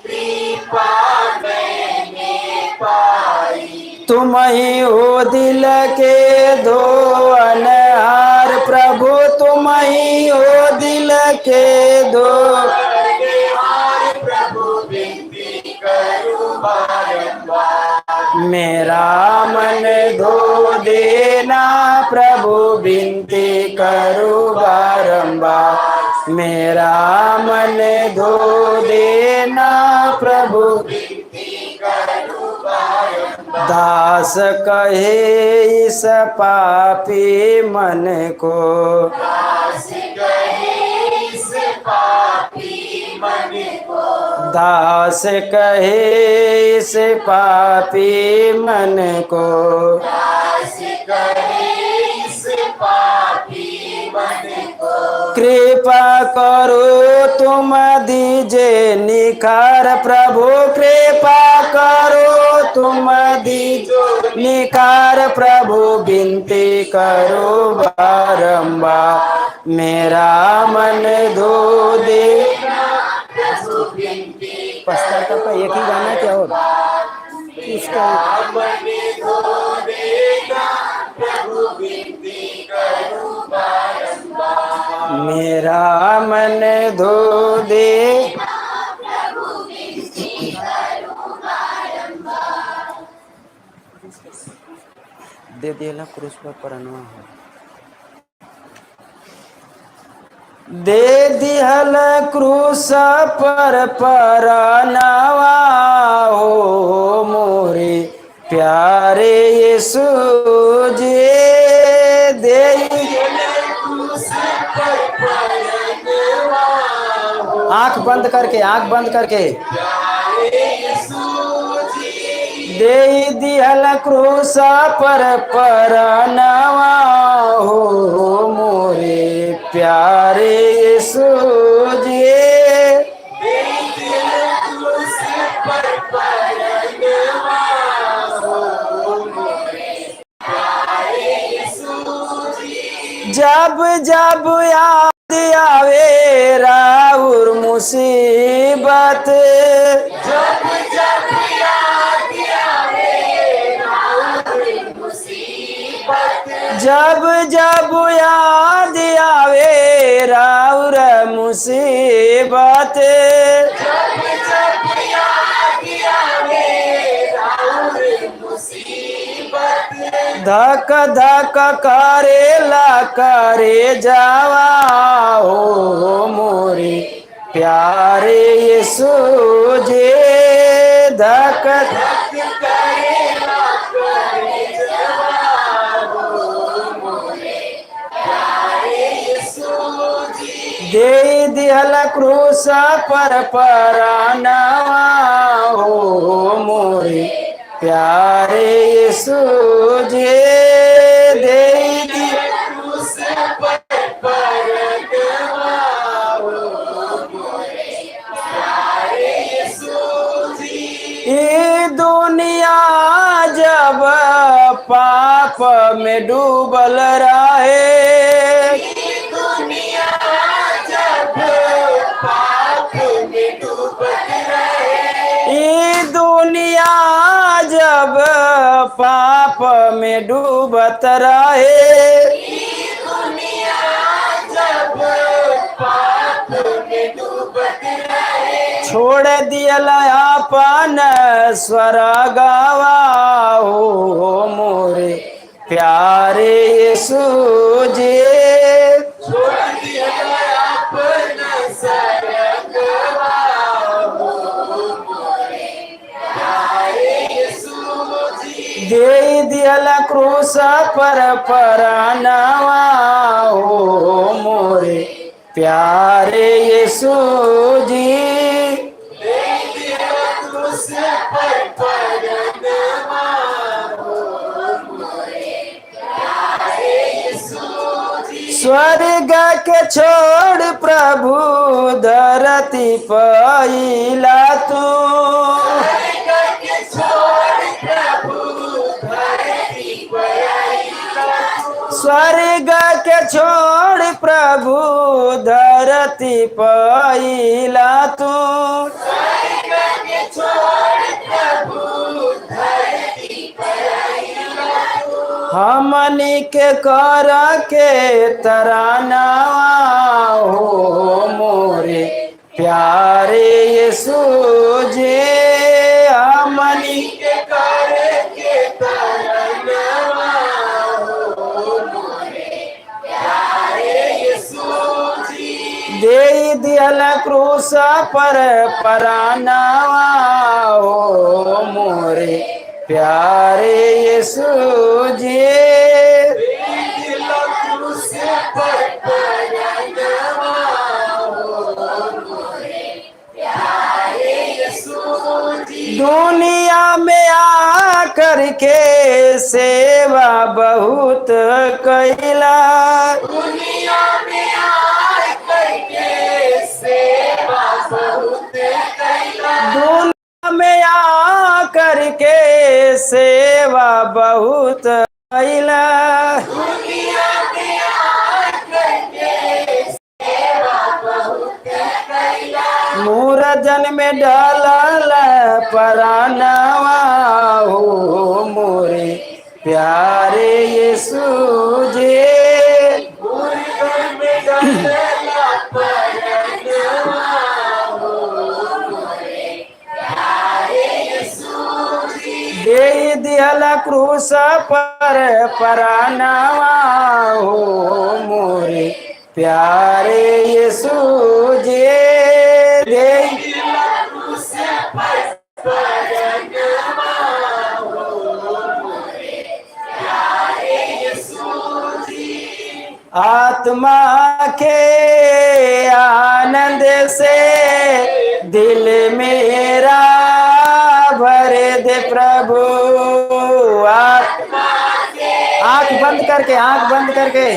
कृपा मैंने पाई। तुम ही हो दिल के धोअनहार प्रभु, तुम ही हो दिल के धोअनहार प्रभु, विनती करूं बारंबार। मेरा मन धो देना प्रभु विनती करूं बारंबार। मेरा मन धो देना प्रभु दास कहे इस पापी मन को। दास कहे इस पापी मन को। दास कहे इस पापी मन को। दास कहे इस पापी मन को। कृपा करो तुम दीजे निखार प्रभु। कृपा करो तुम दीजो निखार प्रभु। विनती करो बारंबार। मेरा मन धो दे। पस्तर का एक ही गाना क्या और इसका मन धो देना प्रभु। विनती करो बारंबार। मेरा मन धो दे। दे दिया क्रूस पर परनवा हो। दे दिहल क्रूस पर परनवा हो मोरे प्यारे यीशु जी। दे क्रूस पर परनवा हो। आंख बंद करके, आंख बंद करके। दे दिहल क्रूस पर परनवा हो मोरे प्यारे यीशु जी। दे दिहल क्रूस पर परनवा हो मोरे प्यारे यीशु जी। जब जब याद आवे राउर मुसीबत। जब जब जब जब याद आवे राउर मुसीबत। जब जब याद आवे राउर मुसीबत। धक धक करेला करे जावा हो मोरे प्यारे यीशु जी। धक धक करेला करे जावा दे दिहल क्रूस पर परनवा हो मोरे प्यारे यीशु जी। दे दिहल क्रूस पर परनवा हो मोरे प्यारे यीशु जी। ये दुनिया जब पाप में डूबल रहे। दुनिया जब पाप में डूबत रहे। दुनिया जब पाप में डूबत रहे। छोड़ दियल अपन स्वर्गवा हो मोरे प्यारे यीशु जी। छोड़ दियल अपन स्वर्गवा दे दियल क्रूस पर परनवा हो मोरे प्यारे यीशु जी। दे दियल क्रूस पर परनवा हो मोरे प्यारे यीशु जी। स्वर्ग के छोड़ प्रभु धरती पइला तू। स्वर्ग के छोड़ प्रभु धरती पइला तू। स्वर्ग के छोड़ प्रभु धरती पइला तू। हमनी के कर के तरानवा हो मोरे प्यारे यीशु जी। हमनी के कर दियल क्रूस पर परानावा हो मोरे प्यारे यीशु जी। दुनिया में आकर के सेवा बहुत कैला, दुनिया में आकर के सेवा बहुत कैला, दुनिया में आकर के सेवा बहुत कैला, दुनिया में आकर के सेवा बहुत कैला, मूरजन में डालल परानवा हो मोरे प्यारे यीशु जी। मूरजन में डालल परानवा हो मोरे प्यारे यीशु जी। दे दियल क्रूस पर परानवा हो मोरे प्यारे यीशु जी। दे आत्मा के आनंद से दिल मेरा भर दे प्रभु। आत्मा के आंख बंद करके, आंख बंद करके,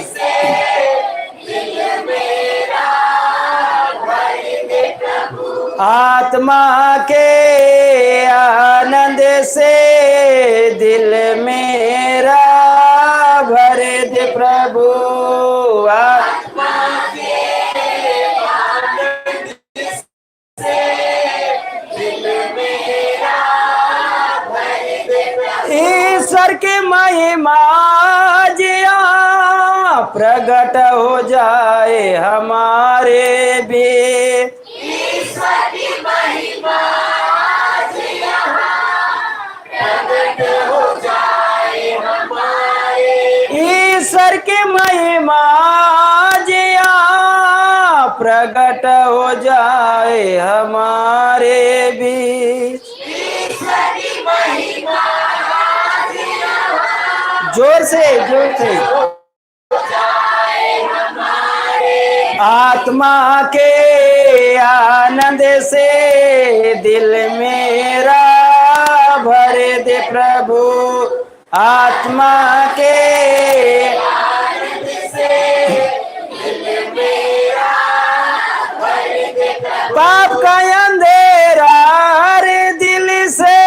आत्मा के आनंद से दिल मेरा भर दे प्रभु। आत्मा के आनंद से दिल मेरा भर दे प्रभु। ईश्वर की महिमा जिया प्रकट हो जाए हमारे भी। ईश्वर की महिमा जिया प्रकट हो जाए हमारे बीच। ईश्वर की महिमा जोर से, जोर से। आत्मा के आनंद से दिल मेरा भर दे प्रभु। आत्मा के आनंद से दिल मेरा भर दे प्रभु। पाप का अंधेरा हर दिल से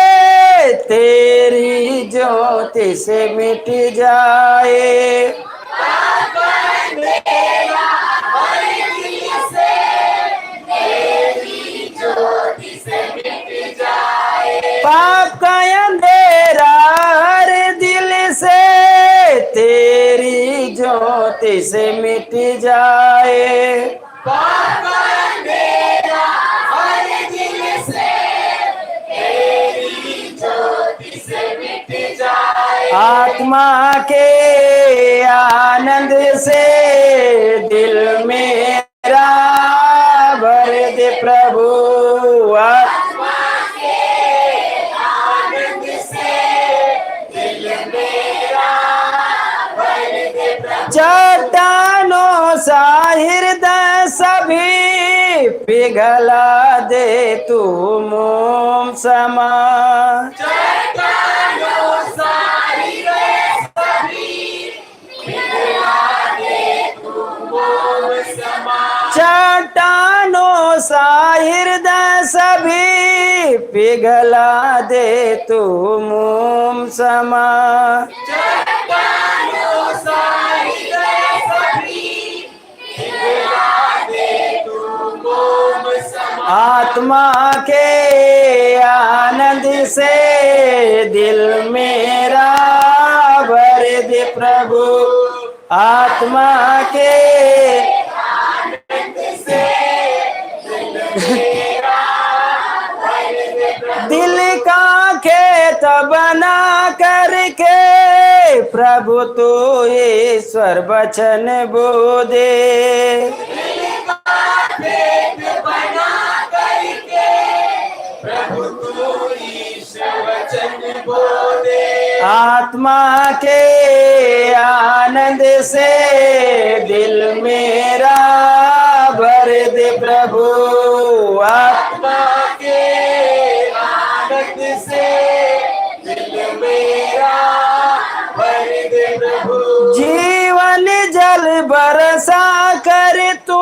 तेरी ज्योति से मिट जाए। पाप का अंधेरा हर दिल से तेरी ज्योति से मिट जाए। पाप का अंधेरा हर दिल से तेरी ज्योति से मिट जाए। पाप का अंधेरा हर दिल से तेरी ज्योति से मिट जाए। आत्मा के आनंद से दिल मेरा भर दे प्रभु। आत्मा के आनंद से दिल मेरा भर दे प्रभु। चट्टानों सा हृदय सभी पिघला दे तू मोम समा। चट्टानों सा हृदय सभी पिघला दे तू मोम समा। चट्टानों सा हृदय सभी पिघला दे तू मोम समा। चट्टानों सा हृदय सभी पिघला दे तू मोम समा। आत्मा के आनंद से दिल मेरा भर दे प्रभु। आत्मा के आनंद से दिल मेरा भर दे प्रभु। दिल का खेत बना करके प्रभु तू ईश्वर वचन बोले। दिल का खेत
तुझको दे।
आत्मा के आनंद से दिल मेरा भर दे प्रभु। आत्मा
के आनंद से दिल मेरा भर दे प्रभु।
जीवन जल बरसा कर तू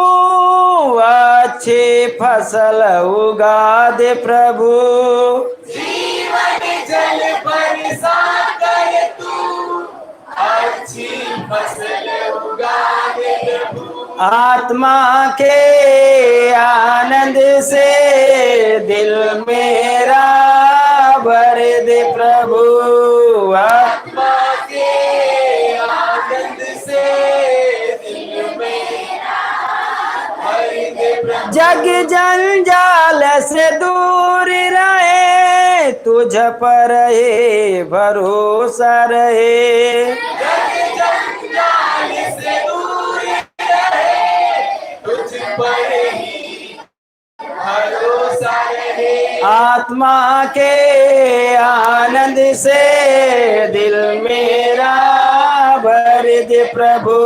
अच्छी फसल उगा दे प्रभु।
जीवन जल बरसा कर तू अच्छी फसल उगा दे प्रभु।
आत्मा के आनंद से दिल मेरा भर दे प्रभु।
आत्मा के आनंद से दिल मेरा भर दे प्रभु।
जग जंजाल से दूर रहे, तुझ पर ही भरोसा रहे।
जग जंजाल से दूर रहे, तुझ पर ही भरोसा रहे।
आत्मा के आनंद से दिल मेरा भर दे प्रभु।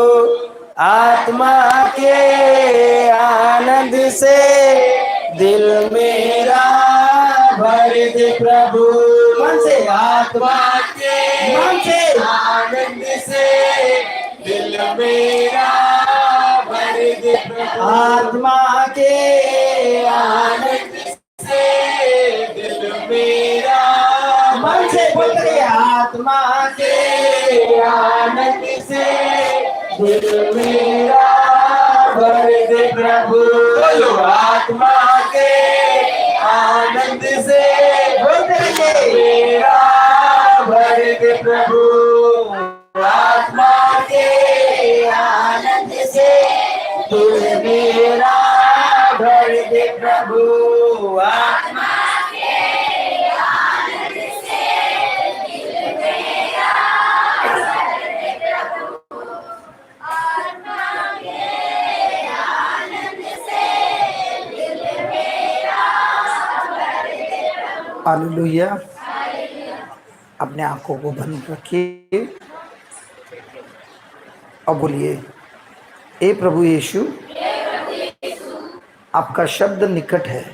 आत्मा के आनंद से दिल मेरा भर दे प्रभु। मन से आत्मा
के
मन से
आनंद से दिल मेरा भर दे प्रभु।
आत्मा के आनंद
से दिल मेरा
मन से बोल रही आत्मा के आनंद से दिल मेरा भर दे प्रभु।
बोलो आत्मा के आनंद से दिल मेरा भर दे प्रभु। आत्मा के आनंद से दिल मेरा
भर दे प्रभु।
आत्मा के आनंद से दिल मेरा भर दे प्रभु। आत्मा के आनंद से दिल मेरा भर दे प्रभु।
हालेलुया। अपने आंखों को बंद रखिए और बोलिए, ए प्रभु यीशु, आपका शब्द निकट है,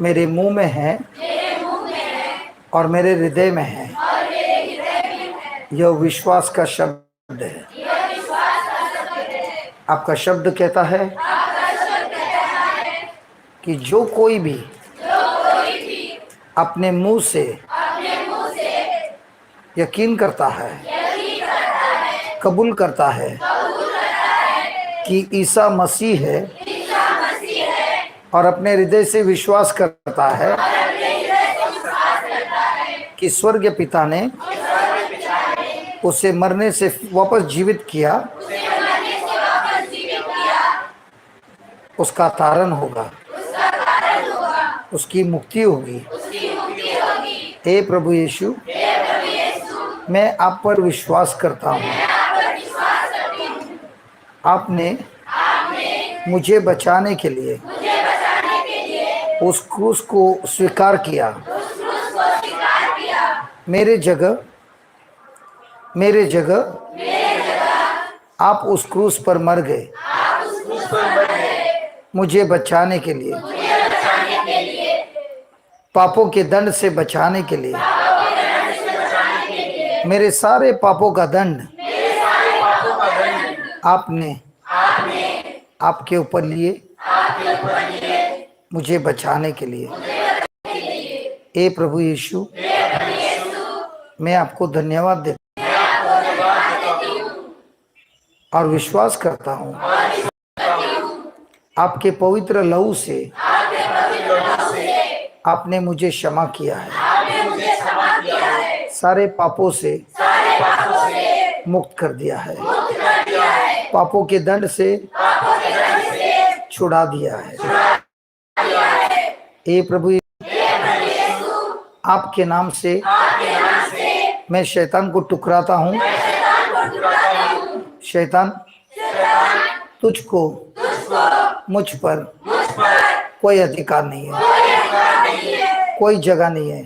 मेरे मुंह में है और मेरे हृदय में है। यह विश्वास का शब्द है। आपका शब्द कहता है कि जो कोई भी अपने मुंह से यकीन करता है, कबूल करता है कि ईसा मसीह है और अपने हृदय से विश्वास करता है कि स्वर्गीय पिता ने उसे मरने से वापस जीवित किया, उसका तारण होगा, उसकी मुक्ति होगी। हे प्रभु यीशु, मैं आप पर विश्वास करता हूँ। आपने मुझे बचाने के लिए उस क्रूस को स्वीकार किया। मेरे जगह आप उस क्रूस पर मर गए, मुझे बचाने के लिए, पापों के दंड से बचाने के लिए। मेरे सारे पापों का दंड आपने आपके ऊपर लिए, मुझे बचाने के लिए। ए प्रभु यीशु, मैं आपको धन्यवाद देता और विश्वास करता हूँ आपके पवित्र लहू से आपने मुझे क्षमा किया है, सारे पापों से मुक्त कर दिया है, पापों के दंड से छुड़ा दिया है। ए प्रभु, आपके नाम से मैं शैतान को टुकराता हूँ। शैतान, तुझको मुझ पर कोई अधिकार नहीं है, कोई जगह नहीं है।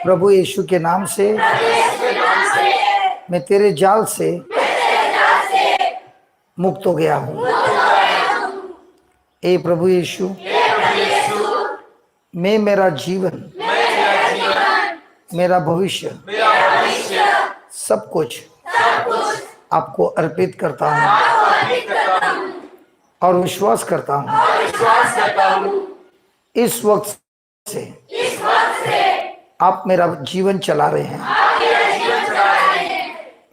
प्रभु यीशु के नाम से मैं तेरे जाल से मुक्त हो गया हूँ। ए प्रभु यीशु, मैं मेरा जीवन, मेरा भविष्य, सब कुछ आपको अर्पित करता हूँ और विश्वास करता हूँ इस वक्त से आप मेरा जीवन चला रहे हैं।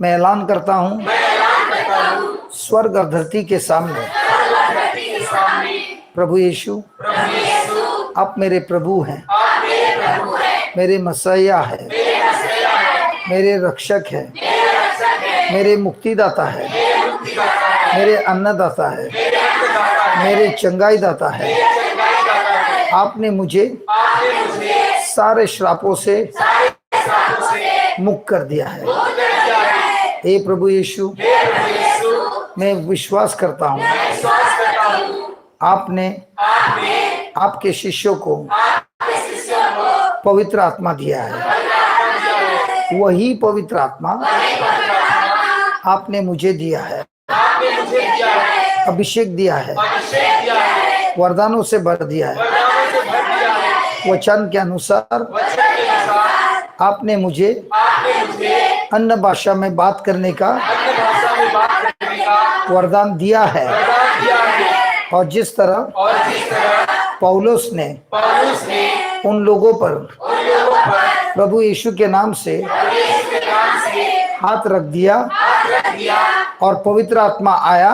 मैं ऐलान करता हूँ स्वर्ग और धरती के सामने, प्रभु यीशु आप मेरे प्रभु हैं, मेरे मसीहा है, मेरे रक्षक है, मेरे मुक्तिदाता है, मेरे अन्नदाता है, मेरे चंगाई दाता है। आपने मुझे सारे श्रापों से मुक्त कर दिया है। हे प्रभु यीशु, मैं विश्वास करता हूँ आपने आपके शिष्यों को पवित्र आत्मा दिया है। वही पवित्र आत्मा आपने मुझे दिया है, अभिषेक दिया है, वरदानों से भर दिया है। वचन के अनुसार आपने मुझे अन्य भाषा में बात करने का वरदान दिया है। और जिस तरह पौलुस ने उन लोगों पर प्रभु यीशु के नाम से हाथ रख दिया और पवित्र आत्मा आया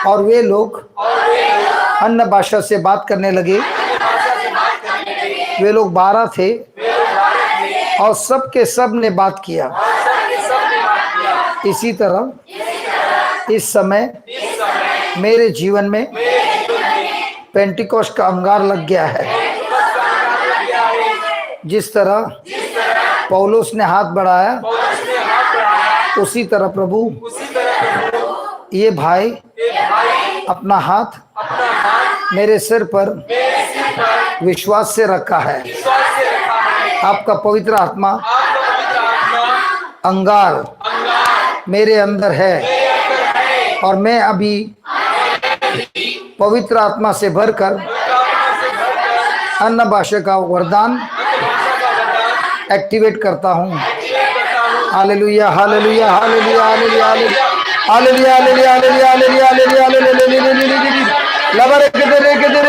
और वे लोग अन्य भाषा से बात करने लगे। वे लोग 12 थे और सब के सब ने बात किया। इसी तरह इस समय मेरे जीवन में पेंटिकोस्ट का अंगार लग गया है। जिस तरह पौलुस ने हाथ बढ़ाया, उसी तरह प्रभु ये भाई अपना हाथ मेरे सिर पर विश्वास से रखा है। आपका पवित्र आत्मा अंगार मेरे अंदर है और मैं अभी पवित्र आत्मा से भरकर अन्य भाषा का वरदान एक्टिवेट करता हूँ। Hallelujah, hallelujah, hallelujah, hallelujah, hallelujah, hallelujah, hallelujah, hallelujah, hallelujah. लबर के दे के दे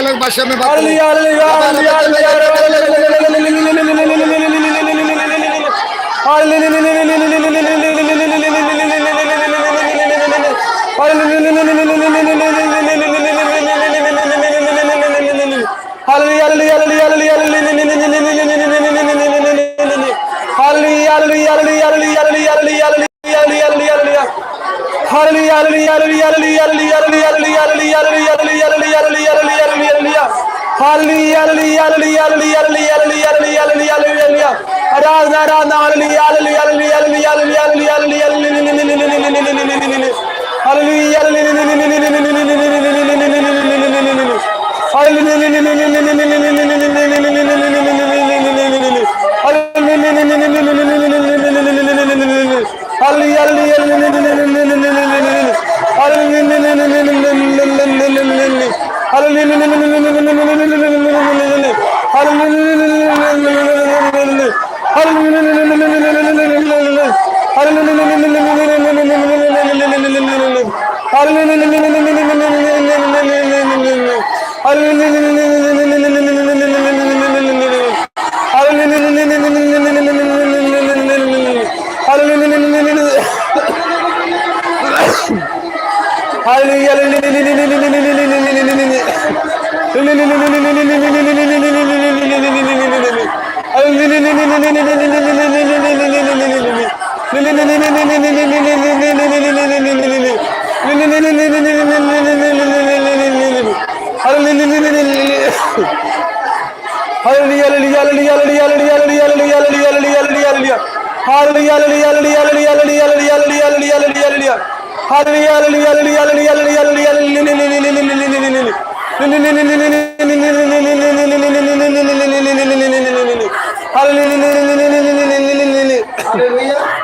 अलग भाषा में बात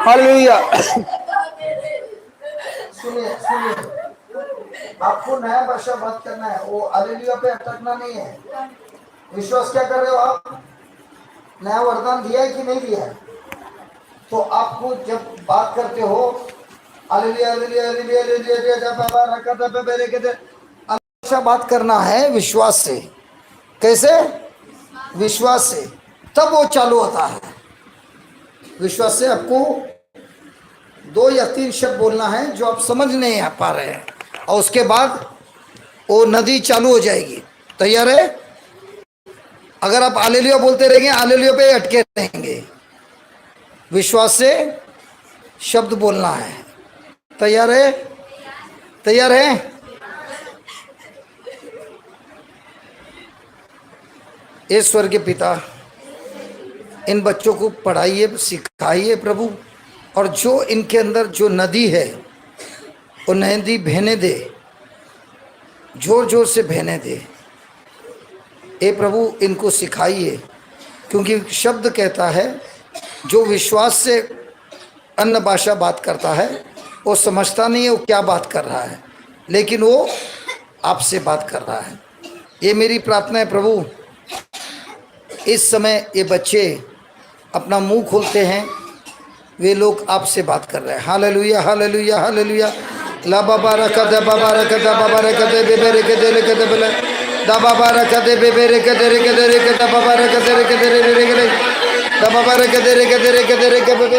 हालेलुया। सुनिए सुनिए, आपको नया भाषा बात करना है, वो हालेलुया पे अटकना नहीं है। विश्वास क्या कर रहे हो आप? नया वरदान दिया है कि नहीं दिया है? तो आपको जब बात करते हो हालेलुया हालेलुया हालेलुया हालेलुया जब बाबा रखा था पे मेरे के अच्छा बात करना है विश्वास से। कैसे? विश्वास से, तब वो चालू होता है। विश्वास से आपको 2 या 3 शब्द बोलना है जो आप समझ नहीं आ पा रहे हैं, और उसके बाद वो नदी चालू हो जाएगी। तैयार है? अगर आप हालेलुया बोलते रहेंगे, हालेलुया पे अटके रहेंगे। विश्वास से शब्द बोलना है। तैयार है? तैयार है? ईश्वर के पिता, इन बच्चों को पढ़ाइए, सिखाइए प्रभु, और जो इनके अंदर जो नदी है वो नदी बहने दे, जोर जोर से बहने दे। ए प्रभु इनको सिखाइए, क्योंकि शब्द कहता है जो विश्वास से अन्य भाषा बात करता है वो समझता नहीं है वो क्या बात कर रहा है, लेकिन वो आपसे बात कर रहा है। ये मेरी प्रार्थना है प्रभु, इस समय ये बच्चे अपना मुंह खोलते हैं, वे लोग आपसे बात कर रहे हैं। Hallelujah hallelujah hallelujah. ला बाबा रखा दे बाबा रखा दे बाबा रखा दे बेबे रखे दे रखे दे बोले दा बाबा रखा दे बेबे रखे दे रखे दे रखे दे बाबा रखा दे रखे दे रखे दे दा बाबा रखे दे रखे दे रखे दे रखे बेबे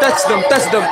Touch them, touch them.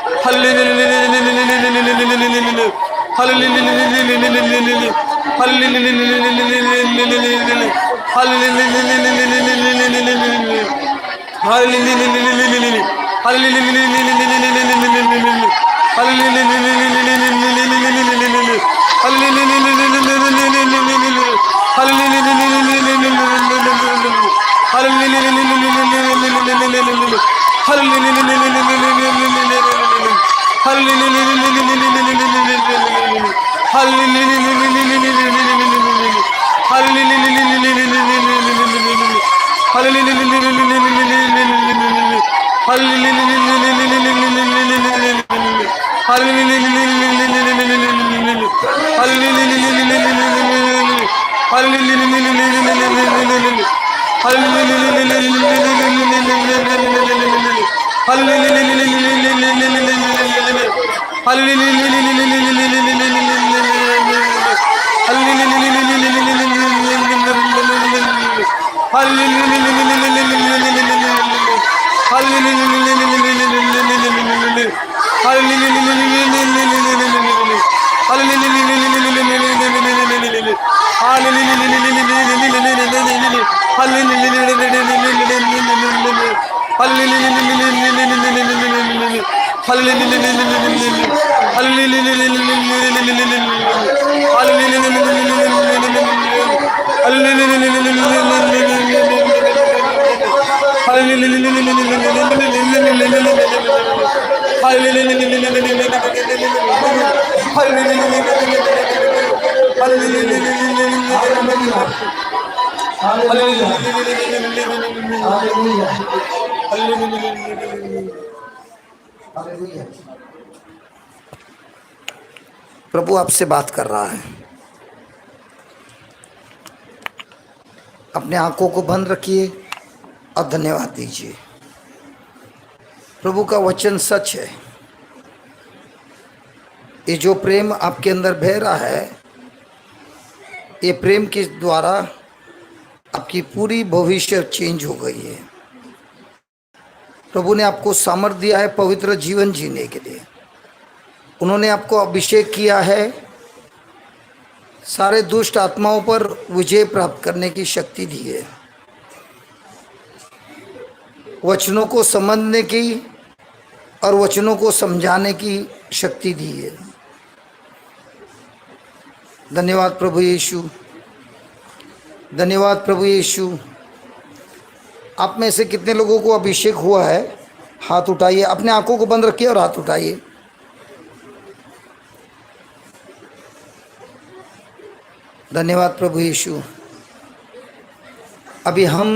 प्रभु आपसे बात कर रहा है। अपने आंखों को बंद रखिए और धन्यवाद दीजिए। प्रभु का वचन सच है। ये जो प्रेम आपके अंदर बह रहा है, ये प्रेम के द्वारा आपकी पूरी भविष्य चेंज हो गई है। प्रभु ने आपको सामर्थ दिया है पवित्र जीवन जीने के लिए। उन्होंने आपको अभिषेक किया है सारे दुष्ट आत्माओं पर विजय प्राप्त करने की शक्ति दी है, वचनों को समझने की और वचनों को समझाने की शक्ति दी है। धन्यवाद प्रभु यीशु, धन्यवाद प्रभु यीशु। आप में से कितने लोगों को अभिषेक हुआ है? हाथ उठाइए। अपने आंखों को बंद रखिए और हाथ उठाइए। धन्यवाद प्रभु यीशु। अभी हम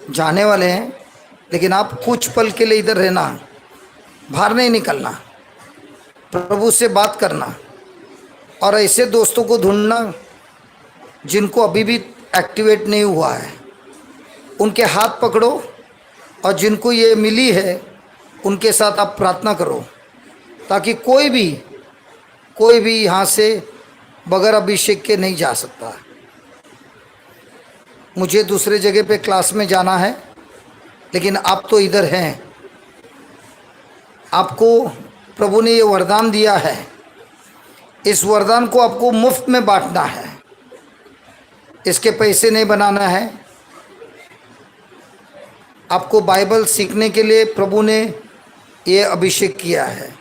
जाने वाले हैं, लेकिन आप कुछ पल के लिए इधर रहना, बाहर नहीं निकलना, प्रभु से बात करना और ऐसे दोस्तों को ढूंढना जिनको अभी भी एक्टिवेट नहीं हुआ है, उनके हाथ पकड़ो और जिनको ये मिली है उनके साथ आप प्रार्थना करो, ताकि कोई भी यहाँ से बगैर अभिषेक के नहीं जा सकता। मुझे दूसरे जगह पे क्लास में जाना है, लेकिन आप तो इधर हैं, आपको प्रभु ने ये वरदान दिया है, इस वरदान को आपको मुफ्त में बांटना है, इसके पैसे नहीं बनाना है। आपको बाइबल सीखने के लिए प्रभु ने ये अभिषेक किया है।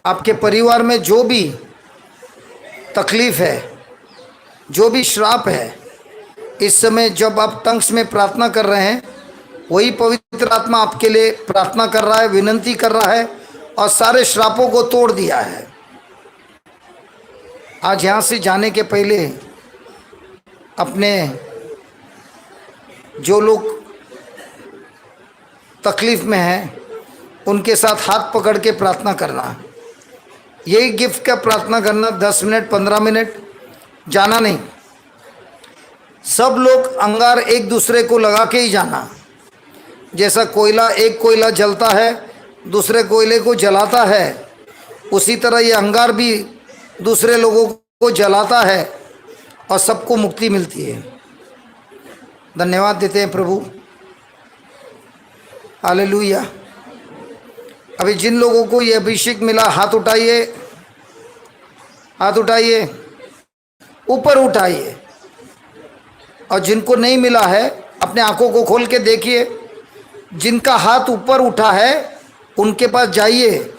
आपके परिवार में जो भी तकलीफ है, जो भी श्राप है, इस समय जब आप टंग्स में प्रार्थना कर रहे हैं, वही पवित्र आत्मा आपके लिए प्रार्थना कर रहा है, विनती कर रहा है और सारे श्रापों को तोड़ दिया है। आज यहाँ से जाने के पहले अपने जो लोग तकलीफ में हैं उनके साथ हाथ पकड़ के प्रार्थना करना। यही गिफ्ट का प्रार्थना करना, 10 मिनट 15 मिनट, जाना नहीं। सब लोग अंगार एक दूसरे को लगा के ही जाना। जैसा कोयला, एक कोयला जलता है दूसरे कोयले को जलाता है, उसी तरह ये अंगार भी दूसरे लोगों को जलाता है और सबको मुक्ति मिलती है। धन्यवाद देते हैं प्रभु, हालेलुया। अभी जिन लोगों को ये अभिषेक मिला, हाथ उठाइए, हाथ उठाइए, ऊपर उठाइए। और जिनको नहीं मिला है, अपने आंखों को खोल के देखिए। जिनका हाथ ऊपर उठा है उनके पास जाइए,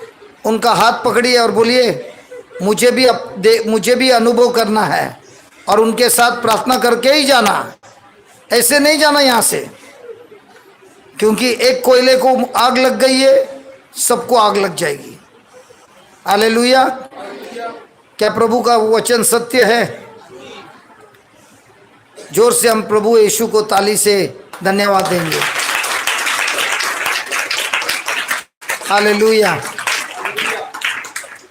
उनका हाथ पकड़िए और बोलिए मुझे भी अनुभव करना है, और उनके साथ प्रार्थना करके ही जाना। ऐसे नहीं जाना यहाँ से, क्योंकि एक कोयले को आग लग गई है, सबको आग लग जाएगी। हालेलुया। क्या प्रभु का वचन सत्य है? जोर से हम प्रभु यीशु को ताली से धन्यवाद देंगे। हालेलुया।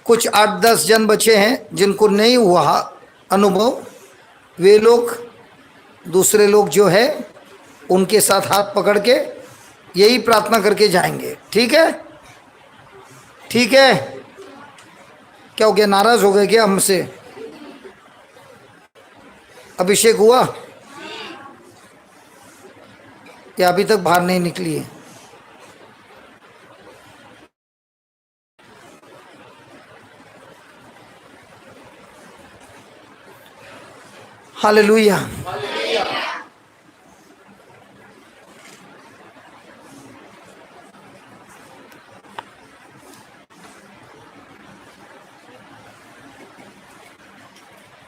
कुछ 8-10 जन बचे हैं जिनको नहीं हुआ अनुभव, वे लोग, दूसरे लोग जो है उनके साथ हाथ पकड़ के यही प्रार्थना करके जाएंगे। ठीक है, ठीक है। क्या हो गया, नाराज हो गए क्या हमसे? अभिषेक हुआ या अभी तक बाहर नहीं निकली है? Hallelujah.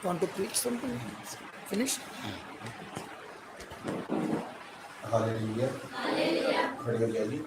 Want to preach something? Finish?
Hallelujah. खड़े हो जाइए।